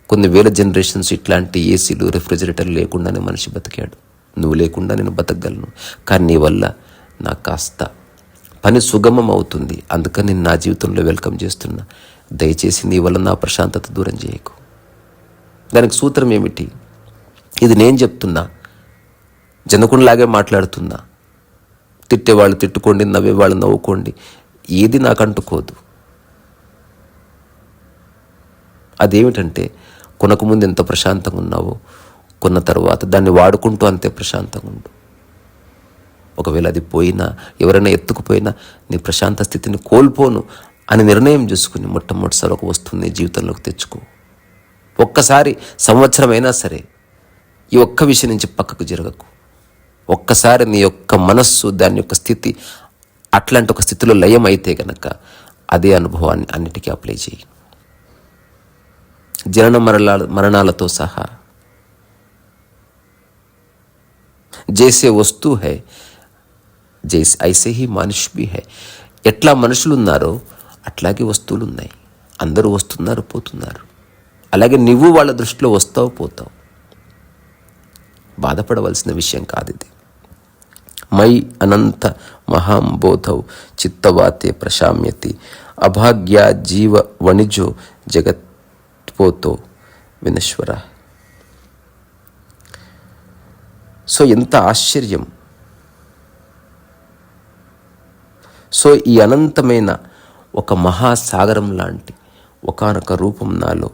కొన్ని వేల జనరేషన్స్ ఇట్లాంటి ఏసీలు, రెఫ్రిజిరేటర్లు లేకుండానే మనిషి బతికాడు. నువ్వు లేకుండా నేను బతకగలను. కానీ నీ వల్ల నాకు కాస్త పని సుగమం అవుతుంది. అందుకని నేను నా జీవితంలో వెల్కమ్ చేస్తున్నా. దయచేసి నీ వల్ల నా ప్రశాంతత దూరం చేయకు. దానికి సూత్రం ఏమిటి? ఇది నేను చెప్తున్నా, జనకునిలాగే మాట్లాడుతున్నా. తిట్టేవాళ్ళు తిట్టుకోండి, నవ్వేవాళ్ళు నవ్వుకోండి, ఏది నాకు అంటుకోదు. అదేమిటంటే, కొనకు ముందు ఎంత ప్రశాంతంగా ఉన్నావో, కొన్న తర్వాత దాన్ని వాడుకుంటూ అంతే ప్రశాంతంగా ఉండు. ఒకవేళ అది పోయినా, ఎవరైనా ఎత్తుకుపోయినా నీ ప్రశాంత స్థితిని కోల్పోను అని నిర్ణయం చేసుకుని మొట్టమొదటిసారి ఒక వస్తువుని నీ జీవితంలోకి తెచ్చుకో. ఒక్కసారి సంవత్సరమైనా సరే ఈ ఒక్క విషయం నుంచి పక్కకు జరగకు. ఒక్కసారి నీ యొక్క మనస్సు, దాని యొక్క స్థితి అట్లాంటి ఒక స్థితిలో లయం అయితే గనక అదే అనుభవాన్ని అన్నిటికీ అప్లై చేయి. జనన మరణాలతో సహా జైసే వస్తువు హై ఐసే హీ మనుష్ భీ హై. ఎట్లా మనుషులు ఉన్నారో అట్లాగే వస్తువులు ఉన్నాయి. అందరూ వస్తున్నారు, పోతున్నారు. అలాగే నువ్వు వాళ్ళ దృష్టిలో వస్తావు, పోతావు. బాధపడవలసిన విషయం కాదు ఇది. మై అనంత మహాంబోధౌ చిత్తవాతే ప్రశామ్యతి అభాగ్య జీవ వణిజో జగత్పోతో వినశ్వర. సో ఎంత ఆశ్చర్యం! సో ఈ అనంతమైన ఒక మహాసాగరం లాంటి ఒకానొక రూపం నాలో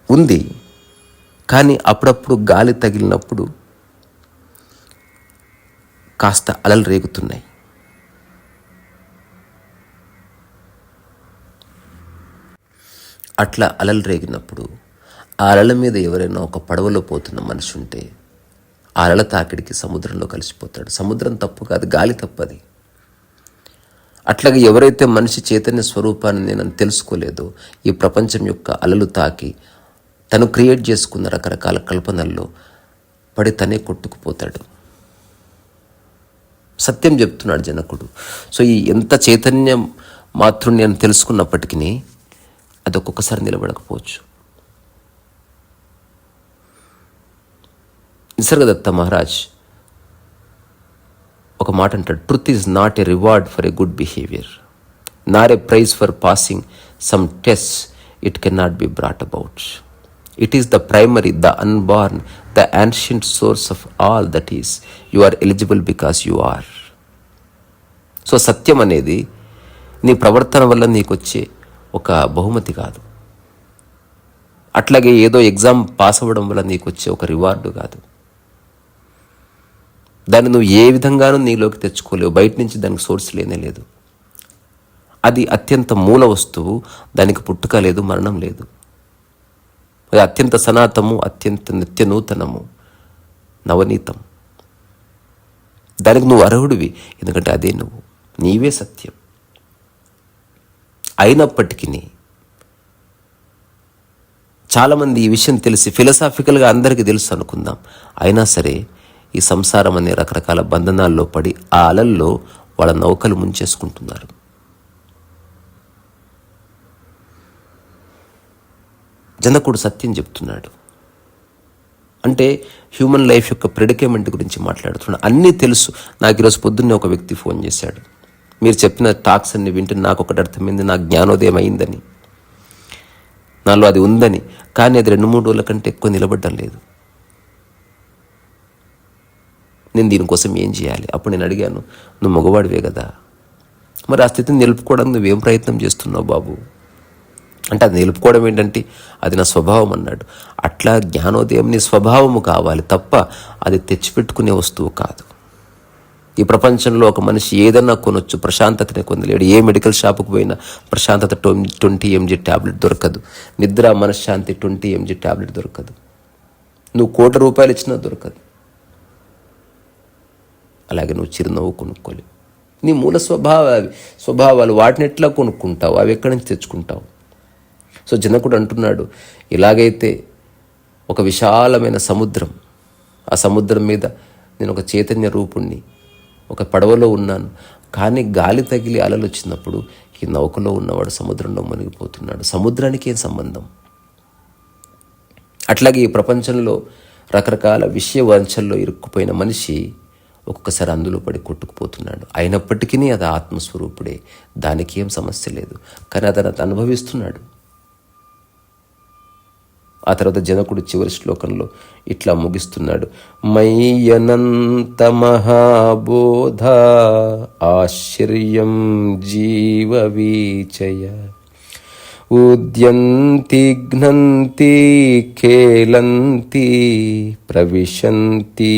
ఉంది. కానీ అప్పుడప్పుడు గాలి తగిలినప్పుడు కాస్త అలలు రేగుతున్నాయి. అట్లా అలలు రేగినప్పుడు ఆ అలల మీద ఎవరైనా ఒక పడవలో పోతున్న మనిషి ఉంటే ఆ అలల తాకిడికి సముద్రంలో కలిసిపోతాడు. సముద్రం తప్పు కాదు, గాలి తప్పది. అట్లాగే ఎవరైతే మనిషి చైతన్య స్వరూపాన్ని నేను తెలుసుకోలేదో ఈ ప్రపంచం యొక్క అలలు తాకి తను క్రియేట్ చేసుకున్న రకరకాల కల్పనల్లో పడి తనే కొట్టుకుపోతాడు. సత్యం చెప్తున్నాడు జనకుడు. సో ఈ ఎంత చైతన్యం మాతృని అని తెలుసుకున్నప్పటికీ అది ఒక్కొక్కసారి నిలబడకపోవచ్చు. నిసర్గదత్త మహారాజ్ ఒక మాట అంటాడు, truth is not a reward for a good behaviour, not a prize for passing some test it can not be brought about. It is the primary, the unborn, the ancient source of all that is. You are eligible because you are. So సత్యం అనేది నీ ప్రవర్తన వల్ల నీకు వచ్చే ఒక బహుమతి కాదు. అట్లాగే ఏదో ఎగ్జామ్ పాస్ అవ్వడం వల్ల నీకు వచ్చే ఒక రివార్డు కాదు. దాన్ని నువ్వు ఏ విధంగానూ నీలోకి తెచ్చుకోలేవు. బయట నుంచి దానికి సోర్స్ లేనే లేదు. అది అత్యంత మూల వస్తువు. దానికి పుట్టుక లేదు, మరణం లేదు. అది అత్యంత సనాతము, అత్యంత నిత్య నూతనము, నవనీతం. దానికి నువ్వు అర్హుడివి, ఎందుకంటే అదే నువ్వు, నీవే సత్యం. అయినప్పటికీ చాలామంది ఈ విషయం తెలిసి ఫిలసాఫికల్గా అందరికీ తెలుసు అనుకుందాం, అయినా సరే ఈ సంసారం అనే రకరకాల బంధనాల్లో పడి ఆ అలల్లో వాళ్ళ నౌకలు ముంచేసుకుంటున్నారు. జనకుడు సత్యం చెప్తున్నాడు. అంటే హ్యూమన్ లైఫ్ యొక్క ప్రెడికేమెంట్ గురించి మాట్లాడుతున్నాడు. అన్నీ తెలుసు. నాకు ఈరోజు పొద్దున్నే ఒక వ్యక్తి ఫోన్ చేశాడు, మీరు చెప్పిన టాక్స్ అన్ని వింటే నాకు ఒకటి అర్థమైంది, నాకు జ్ఞానోదయం అయిందని, నాలో అది ఉందని. కానీ అది 2-3 రోజుల కంటే ఎక్కువ నిలబడ్డం లేదు. నేను దీనికోసం ఏం చేయాలి? అప్పుడు నేను అడిగాను, నువ్వు మగవాడివే కదా, మరి ఆ స్థితిని నిలుపుకోవడానికి నువ్వేం ప్రయత్నం చేస్తున్నావు బాబు అంటే, అది నిలుపుకోవడం ఏంటంటే అది నా స్వభావం అన్నాడు. అట్లా జ్ఞానోదయం నీ స్వభావము కావాలి తప్ప అది తెచ్చిపెట్టుకునే వస్తువు కాదు. ఈ ప్రపంచంలో ఒక మనిషి ఏదన్నా కొనొచ్చు, ప్రశాంతతనే పొందలేడు. ఏ మెడికల్ షాపుకు పోయినా ప్రశాంతత 20 mg ట్యాబ్లెట్ దొరకదు. నిద్ర మనశ్శాంతి 20 mg ట్యాబ్లెట్ దొరకదు. నువ్వు ₹1,00,00,000 ఇచ్చినా దొరకదు. అలాగే నువ్వు చిరునవ్వు కొనుక్కోలేవు. నీ మూల స్వభావాలు వాటిని ఎట్లా కొనుక్కుంటావు? అవి ఎక్కడి నుంచి తెచ్చుకుంటావు? సో జనకుడు అంటున్నాడు, ఇలాగైతే ఒక విశాలమైన సముద్రం, ఆ సముద్రం మీద నేను ఒక చైతన్య రూపుణ్ణి, ఒక పడవలో ఉన్నాను, కానీ గాలి తగిలి అలలు వచ్చినప్పుడు ఈ నౌకలో ఉన్నవాడు సముద్రంలో మునిగిపోతున్నాడు. సముద్రానికి ఏం సంబంధం? అట్లాగే ఈ ప్రపంచంలో రకరకాల విషయ వంచల్లో ఇరుక్కుపోయిన మనిషి ఒక్కొక్కసారి అందులో పడి కొట్టుకుపోతున్నాడు. అయినప్పటికీ అది ఆత్మస్వరూపుడే, దానికి ఏం సమస్య లేదు. కానీ అతను అనుభవిస్తున్నాడు. ఆ తర్వాత జనకుడు చివరి శ్లోకంలో ఇట్లా ముగిస్తున్నాడు, మయ్యనంత మహాబోధ ఆశ్చర్యం జీవ వీచయ ఉద్యంతి ఘ్నంతి ఖేలంతి ప్రవిశంతి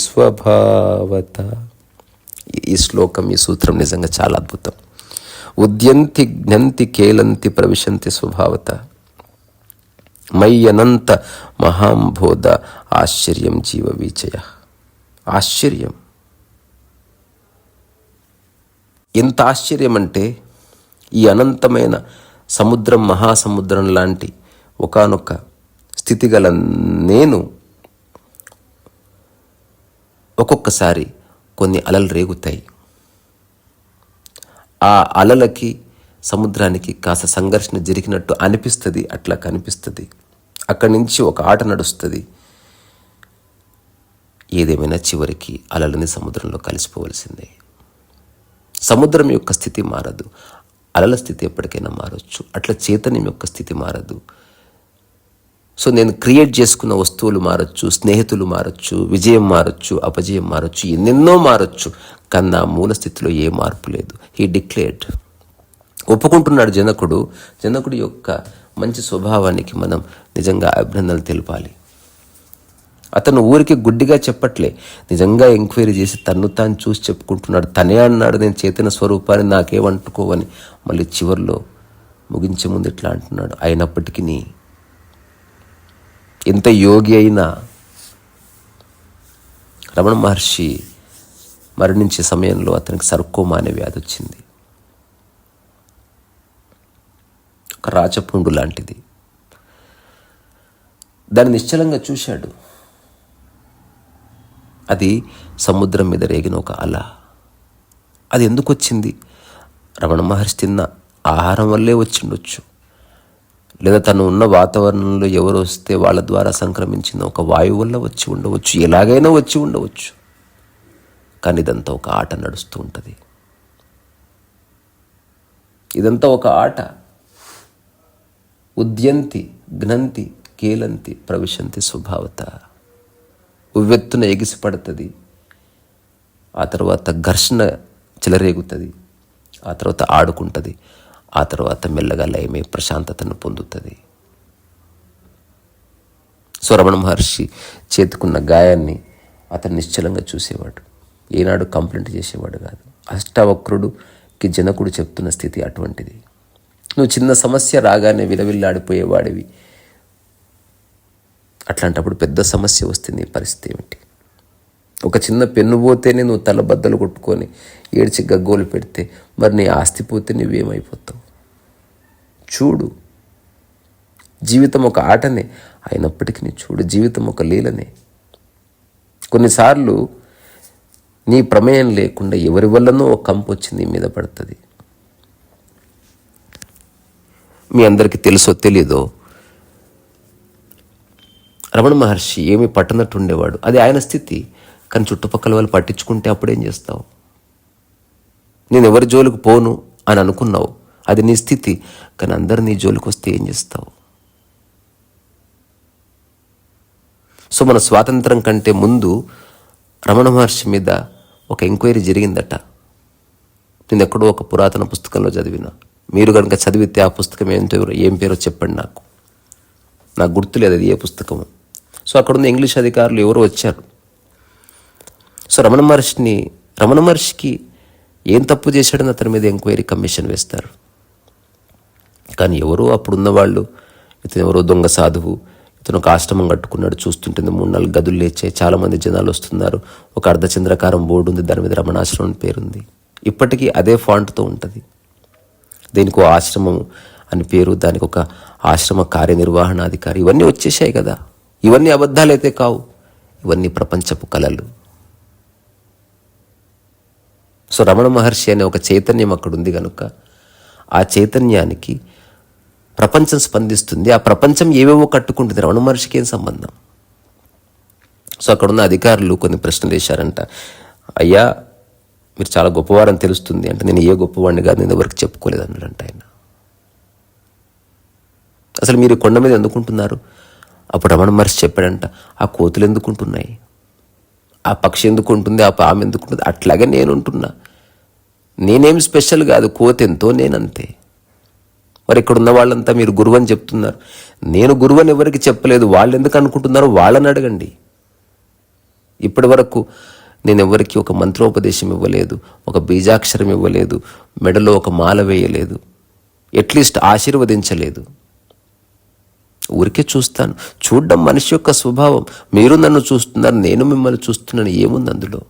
స్వభావత. ఈ శ్లోకం, ఈ సూత్రం నిజంగా చాలా అద్భుతం. ఉద్యంతి ఘ్నంతి ఖేలంతి ప్రవిశంతి స్వభావత మయ్యనంత మహాంబోధ ఆశ్చర్యం జీవ వీచయ. ఆశ్చర్యం, ఎంత ఆశ్చర్యం అంటే ఈ అనంతమైన సముద్రం, మహాసముద్రం లాంటి ఒకానొక స్థితి గల నేను ఒక్కొక్కసారి కొన్ని అలలు రేగుతాయి. ఆ అలలకి సముద్రానికి కాస్త సంఘర్షణ జరిగినట్టు అనిపిస్తుంది, అట్లా కనిపిస్తుంది. అక్కడి నుంచి ఒక ఆట నడుస్తుంది. ఏదేమైనా చివరికి అలలని సముద్రంలో కలిసిపోవలసిందే. సముద్రం యొక్క స్థితి మారదు, అలల స్థితి ఎప్పటికైనా మారచ్చు. అట్లా చైతన్యం యొక్క స్థితి మారదు. సో నేను క్రియేట్ చేసుకున్న వస్తువులు మారచ్చు, స్నేహితులు మారచ్చు, విజయం మారచ్చు, అపజయం మారచ్చు, ఎన్నెన్నో మారచ్చు, కానీ నా మూల స్థితిలో ఏ మార్పు లేదు. హీ డిక్లేర్డ్, ఒప్పుకుంటున్నాడు జనకుడు. జనకుడి యొక్క మంచి స్వభావానికి మనం నిజంగా అభినందనలు తెలపాలి. అతను ఊరికి గుడ్డిగా చెప్పట్లే, నిజంగా ఎంక్వైరీ చేసి తన్ను తాను చూసి చెప్పుకుంటున్నాడు. తనే అన్నాడు, నేను చైతన్య స్వరూపాన్ని నాకేమంటుకోవని. మళ్ళీ చివరిలో ముగించే ముందు ఇట్లా అంటున్నాడు, అయినప్పటికీ ఎంత యోగి అయినా రమణ మహర్షి మరణించే సమయంలో అతనికి సర్కోమా అనే వ్యాధి వచ్చింది. ఒక రాచపుండు లాంటిది. దాన్ని నిశ్చలంగా చూశాడు. అది సముద్రం మీద రేగిన ఒక అల. అది ఎందుకు వచ్చింది? రమణ మహర్షి తిన్న ఆహారం వల్లే వచ్చిండొచ్చు, లేదా తను ఉన్న వాతావరణంలో ఎవరు వస్తే వాళ్ళ ద్వారా సంక్రమించిన ఒక వాయువు వల్ల వచ్చి ఉండవచ్చు, ఎలాగైనా వచ్చి ఉండవచ్చు. కానీ ఇదంతా ఒక ఆట నడుస్తూ ఉంటుంది. ఇదంతా ఒక ఆట. ఉద్యంతి ఘ్నంతి కేలంతి ప్రవిశంతి స్వభావత. ఉవ్వెత్తున ఎగిసిపడుతుంది, ఆ తర్వాత ఘర్షణ చెలరేగుతుంది, ఆ తర్వాత ఆడుకుంటుంది, ఆ తర్వాత మెల్లగా లయమే ప్రశాంతతను పొందుతుంది. సో రమణ మహర్షి చేతుకున్న గాయాన్ని అతను నిశ్చలంగా చూసేవాడు, ఏనాడు కంప్లైంట్ చేసేవాడు కాదు. అష్టావక్రుడికి జనకుడు చెప్తున్న స్థితి అటువంటిది. నువ్వు చిన్న సమస్య రాగానే విలవిల్లాడిపోయేవాడివి, అట్లాంటప్పుడు పెద్ద సమస్య వస్తే నీ పరిస్థితి ఏమిటి? ఒక చిన్న పెన్ను పోతేనే నువ్వు తల బద్దలు కొట్టుకొని ఏడ్చి గగ్గోలు పెడితే మరి నీ ఆస్తి పోతే నువ్వేమైపోతావు? చూడు, జీవితం ఒక ఆటనే అయినప్పటికీ చూడు, జీవితం ఒక లీలనే. కొన్నిసార్లు నీ ప్రమేయం లేకుండా ఎవరి వల్లనో ఒక కంపు వచ్చి నీ మీద పడుతుంది. మీ అందరికీ తెలుసో తెలీదో, రమణ మహర్షి ఏమీ పట్టనట్టు ఉండేవాడు. అది ఆయన స్థితి. కానీ చుట్టుపక్కల వాళ్ళు పట్టించుకుంటే అప్పుడేం చేస్తావు? నేను ఎవరి జోలికి పోను అని అనుకున్నావు, అది నీ స్థితి. కానీ అందరు నీ జోలికి వస్తే ఏం చేస్తావు? సో మన స్వాతంత్రం కంటే ముందు రమణ మహర్షి మీద ఒక ఎంక్వైరీ జరిగిందట. నేను ఎక్కడో ఒక పురాతన పుస్తకంలో చదివిన. మీరు కనుక చదివితే ఆ పుస్తకం ఏం పేరో చెప్పండి. నాకు గుర్తులేదు అది ఏ పుస్తకము. సో అక్కడున్న ఇంగ్లీష్ అధికారులు ఎవరో వచ్చారు. సో రమణ మహర్షికి ఏం తప్పు చేశాడని అతని మీద ఎంక్వైరీ కమిషన్ వేస్తారు. కానీ ఎవరో అప్పుడున్న వాళ్ళు, ఇతను ఎవరో దొంగ సాధువు, ఇతను ఒక ఆశ్రమం కట్టుకున్నాడు, చూస్తుంటుంది 3-4 గదులు లేచాయి, చాలామంది జనాలు వస్తున్నారు, ఒక అర్ధచంద్రకారం బోర్డు ఉంది, దాని మీద రమణాశ్రమం పేరుంది. ఇప్పటికీ అదే ఫాంట్తో ఉంటుంది. దీనికి ఒక ఆశ్రమం అని పేరు, దానికి ఒక ఆశ్రమ కార్యనిర్వహణాధికారి, ఇవన్నీ వచ్చేసాయి కదా. ఇవన్నీ అబద్ధాలైతే కావు, ఇవన్నీ ప్రపంచపు కళలు. సో రమణ మహర్షి అనే ఒక చైతన్యం అక్కడ ఉంది కనుక ఆ చైతన్యానికి ప్రపంచం స్పందిస్తుంది. ఆ ప్రపంచం ఏవేవో కట్టుకుంటుంది, రమణ మహర్షికి ఏం సంబంధం? సో అక్కడున్న అధికారులు కొన్ని ప్రశ్నలు వేశారంట. అయ్యా, మీరు చాలా గొప్పవారని తెలుస్తుంది అంటే, నేను ఏ గొప్పవాడిని కాదు, నేను ఎవరికి చెప్పుకోలేదు అన్నాడంట ఆయన. అసలు మీరు కొండ మీద ఎందుకుంటున్నారు? అప్పుడు రమణ మహర్షి చెప్పాడంట, ఆ కోతులు ఎందుకుంటున్నాయి, ఆ పక్షి ఎందుకుంటుంది, ఆ పాము ఎందుకుంటుంది, అట్లాగే నేను ఉంటున్నా. నేనేం స్పెషల్ కాదు, కోతెంతో నేనంతే. మరి ఇక్కడ ఉన్న వాళ్ళంతా మీరు గురువు అని చెప్తున్నారు. నేను గురువు అని ఎవరికి చెప్పలేదు. వాళ్ళు ఎందుకు అనుకుంటున్నారో వాళ్ళని అడగండి. ఇప్పటి వరకు నేను ఎవరికి ఒక మంత్రోపదేశం ఇవ్వలేదు, ఒక బీజాక్షరం ఇవ్వలేదు, మెడలో ఒక మాల వేయలేదు, అట్లీస్ట్ ఆశీర్వదించలేదు. ఊరికే చూస్తాను. చూడడం మనిషి యొక్క స్వభావం. మీరు నన్ను చూస్తున్నారు, నేను మిమ్మల్ని చూస్తున్నాను. ఏముంది అందులో?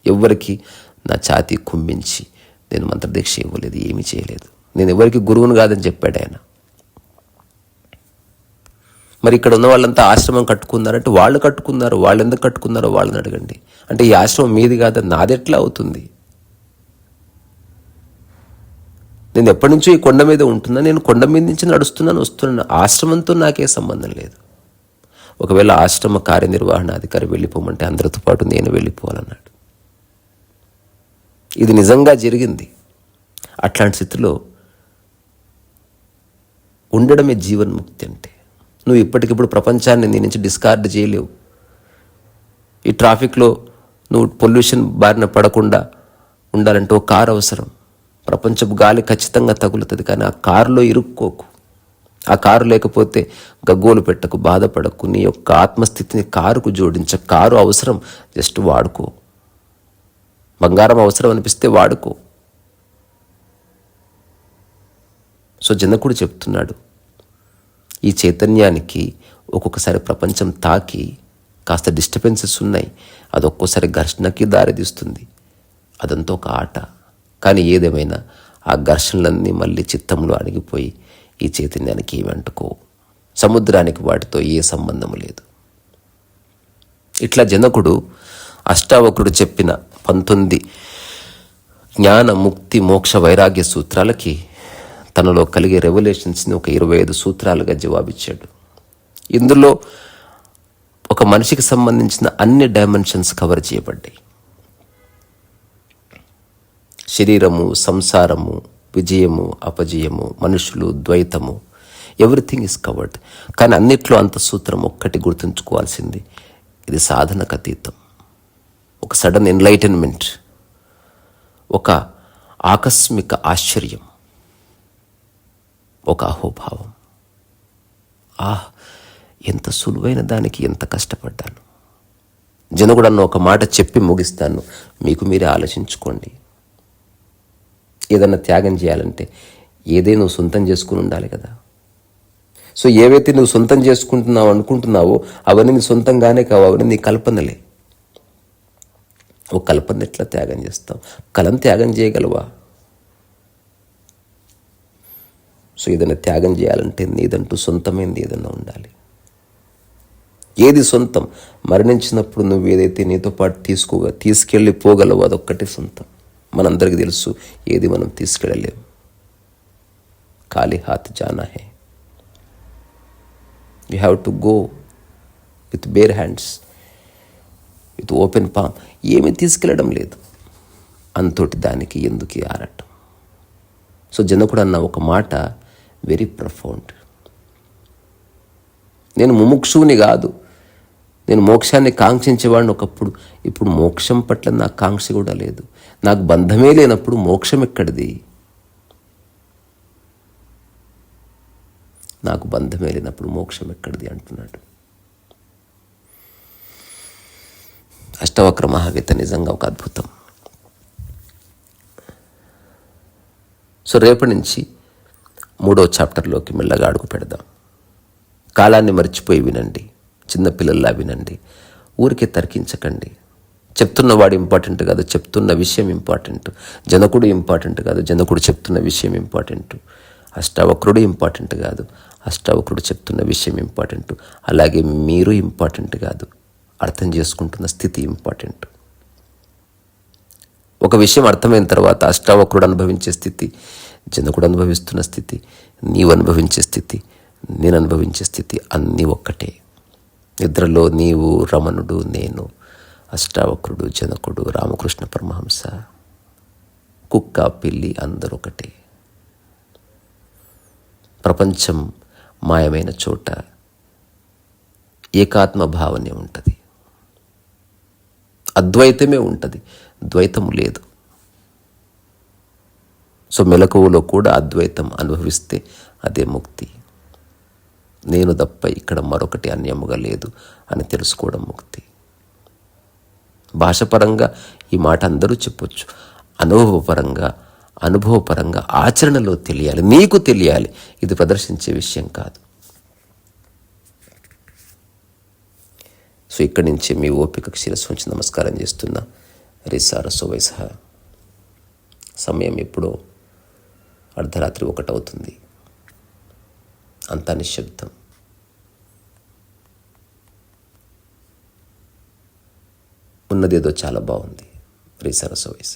ఎవ్వరికి నా ఛాతీ కుమ్మించి నేను మంత్రదీక్ష ఇవ్వలేదు, ఏమీ చేయలేదు. నేను ఎవరికి గురువును కాదని చెప్పాడు ఆయన. మరి ఇక్కడ ఉన్న వాళ్ళంతా ఆశ్రమం కట్టుకున్నారంటే వాళ్ళు కట్టుకున్నారు. వాళ్ళు ఎందుకు కట్టుకున్నారో వాళ్ళని అడగండి. అంటే ఈ ఆశ్రమం మీది కాదా, నాదెట్లా అవుతుంది? నేను ఎప్పటి నుంచో ఈ కొండ మీద ఉంటున్నా, నేను కొండ మీద నుంచి నడుస్తున్నాను, వస్తున్నాను. ఆశ్రమంతో నాకే సంబంధం లేదు. ఒకవేళ ఆశ్రమ కార్యనిర్వహణాధికారి వెళ్ళిపోమంటే అందరితో పాటు నేను వెళ్ళిపోవాలన్నాడు. ఇది నిజంగా జరిగింది. అట్లాంటి స్థితిలో ఉండడమే జీవన్ముక్తి అంటే. నువ్వు ఇప్పటికిప్పుడు ప్రపంచాన్ని నీ నుంచి డిస్కార్డ్ చేయలేవు. ఈ ట్రాఫిక్లో నువ్వు పొల్యూషన్ బారిన పడకుండా ఉండాలంటే ఒక కారు అవసరం. ప్రపంచపు గాలి ఖచ్చితంగా తగులుతుంది, కానీ ఆ కారులో ఇరుక్కోకు. ఆ కారు లేకపోతే గగ్గోలు పెట్టకు, బాధపడకు. నీ యొక్క ఆత్మస్థితిని కారుకు జోడించ. కారు అవసరం, జస్ట్ వాడుకో. బంగారం అవసరం అనిపిస్తే వాడుకో. సో జనకుడు చెప్తున్నాడు, ఈ చైతన్యానికి ఒక్కొక్కసారి ప్రపంచం తాకి కాస్త డిస్టర్బెన్సెస్ ఉన్నాయి. అది ఒక్కోసారి ఘర్షణకి దారితీస్తుంది. అదంతా ఒక ఆట. కానీ ఏదేమైనా ఆ ఘర్షణలన్నీ మళ్ళీ చిత్తంలో అణిగిపోయి ఈ చైతన్యానికి ఏమి అంటుకో. సముద్రానికి వాటితో ఏ సంబంధం లేదు. ఇట్లా జనకుడు అష్టావక్రుడు చెప్పిన 19 జ్ఞాన ముక్తి మోక్ష వైరాగ్య సూత్రాలకి తనలో కలిగే రెవల్యూషన్స్ని ఒక 25 సూత్రాలుగా జవాబిచ్చాడు. ఇందులో ఒక మనిషికి సంబంధించిన అన్ని డైమెన్షన్స్ కవర్ చేయబడ్డాయి. శరీరము, సంసారము, విజయము, అపజయము, మనుషులు, ద్వైతము, ఎవ్రీథింగ్ ఈజ్ కవర్డ్. కానీ అన్నిట్లో అంత సూత్రం ఒక్కటి గుర్తుంచుకోవాల్సింది, ఇది సాధనకు అతీతం. ఒక సడన్ ఎన్లైటన్మెంట్, ఒక ఆకస్మిక ఆశ్చర్యం, ఒక అహోభావం. ఎంత సులువైన దానికి ఎంత కష్టపడ్డాను. జనకుడు అన్న ఒక మాట చెప్పి ముగిస్తాను, మీకు మీరే ఆలోచించుకోండి. ఏదన్నా త్యాగం చేయాలంటే ఏదే నువ్వు సొంతం చేసుకుని ఉండాలి కదా. సో ఏవైతే నువ్వు సొంతం చేసుకుంటున్నావు అనుకుంటున్నావో అవన్నీ నీ సొంతంగానే కావు, అవన్నీ నీ కల్పనలే. ఒక కల్పన ఎట్లా త్యాగం చేస్తావు? కలం త్యాగం చేయగలవా? సో ఏదైనా త్యాగం చేయాలంటే నీదంటూ సొంతమైనది ఏదైనా ఉండాలి. ఏది సొంతం? మరణించినప్పుడు నువ్వు ఏదైతే నీతో పాటు తీసుకెళ్ళి పోగలవో అదొక్కటే సొంతం. మనందరికీ తెలుసు ఏది మనం తీసుకెళ్ళలేము. ఖాళీ హాత్ జానా హే. You have to go with bare hands, with open palm. ఏమీ తీసుకెళ్ళడం లేదు. అంతోటి దానికి ఎందుకు ఆరటం? సో జనకుడు అన్న ఒక మాట వెరీ ప్రొఫౌండ్. నేను ముముక్షువుని కాదు, నేను మోక్షాన్ని కాంక్షించేవాడిని ఒకప్పుడు. ఇప్పుడు మోక్షం పట్ల నాకు కాంక్ష కూడా లేదు. నాకు బంధమే లేనప్పుడు మోక్షం ఎక్కడిది? నాకు బంధమే లేనప్పుడు మోక్షం ఎక్కడిది అంటున్నాడు. అష్టవక్ర మహాగీత నిజంగా ఒక అద్భుతం. సో రేపటి నుంచి 3వ చాప్టర్లోకి మెల్లగా అడుగు పెడదాం. కాలాన్ని మర్చిపోయి వినండి, చిన్నపిల్లల్లా వినండి, ఊరికే తర్కించకండి. చెప్తున్నవాడు ఇంపార్టెంట్ కాదు, చెప్తున్న విషయం ఇంపార్టెంట్. జనకుడు ఇంపార్టెంట్ కాదు, జనకుడు చెప్తున్న విషయం ఇంపార్టెంట్. అష్టావక్రుడు ఇంపార్టెంట్ కాదు, అష్టావక్రుడు చెప్తున్న విషయం ఇంపార్టెంట్. అలాగే మీరు ఇంపార్టెంట్ కాదు, అర్థం చేసుకుంటున్న స్థితి ఇంపార్టెంట్. ఒక విషయం అర్థమైన తర్వాత అష్టావక్రుడు అనుభవించే స్థితి, జనకుడు అనుభవిస్తున్న స్థితి, నీవు అనుభవించే స్థితి, నేను అనుభవించే స్థితి అన్నీ ఒక్కటే. నిద్రలో నీవు, రమణుడు, నేను, అష్టావక్రుడు, జనకుడు, రామకృష్ణ పరమహంస, కుక్క, పిల్లి అందరూ ఒకటే. ప్రపంచం మాయమైన చోట ఏకాత్మ భావనే ఉంటుంది, అద్వైతమే ఉంటుంది, ద్వైతము లేదు. సో మెలకువలో కూడా అద్వైతం అనుభవిస్తే అదే ముక్తి. నేను తప్ప ఇక్కడ మరొకటి అన్యముగా లేదు అని తెలుసుకోవడం ముక్తి. భాషపరంగా ఈ మాట అందరూ చెప్పొచ్చు, అనుభవపరంగా ఆచరణలో తెలియాలి, నీకు తెలియాలి. ఇది ప్రదర్శించే విషయం కాదు. సో ఇక్కడి నుంచి మీ ఓపికకు శిరస్సు ఉంచి నమస్కారం చేస్తున్నా. రిసారసో వయసహ. సమయం ఎప్పుడో అర్ధరాత్రి 1 అవుతుంది. అంతా నిశ్శబ్దం. ఉన్నదేదో చాలా బాగుంది. రిసారసో వయస.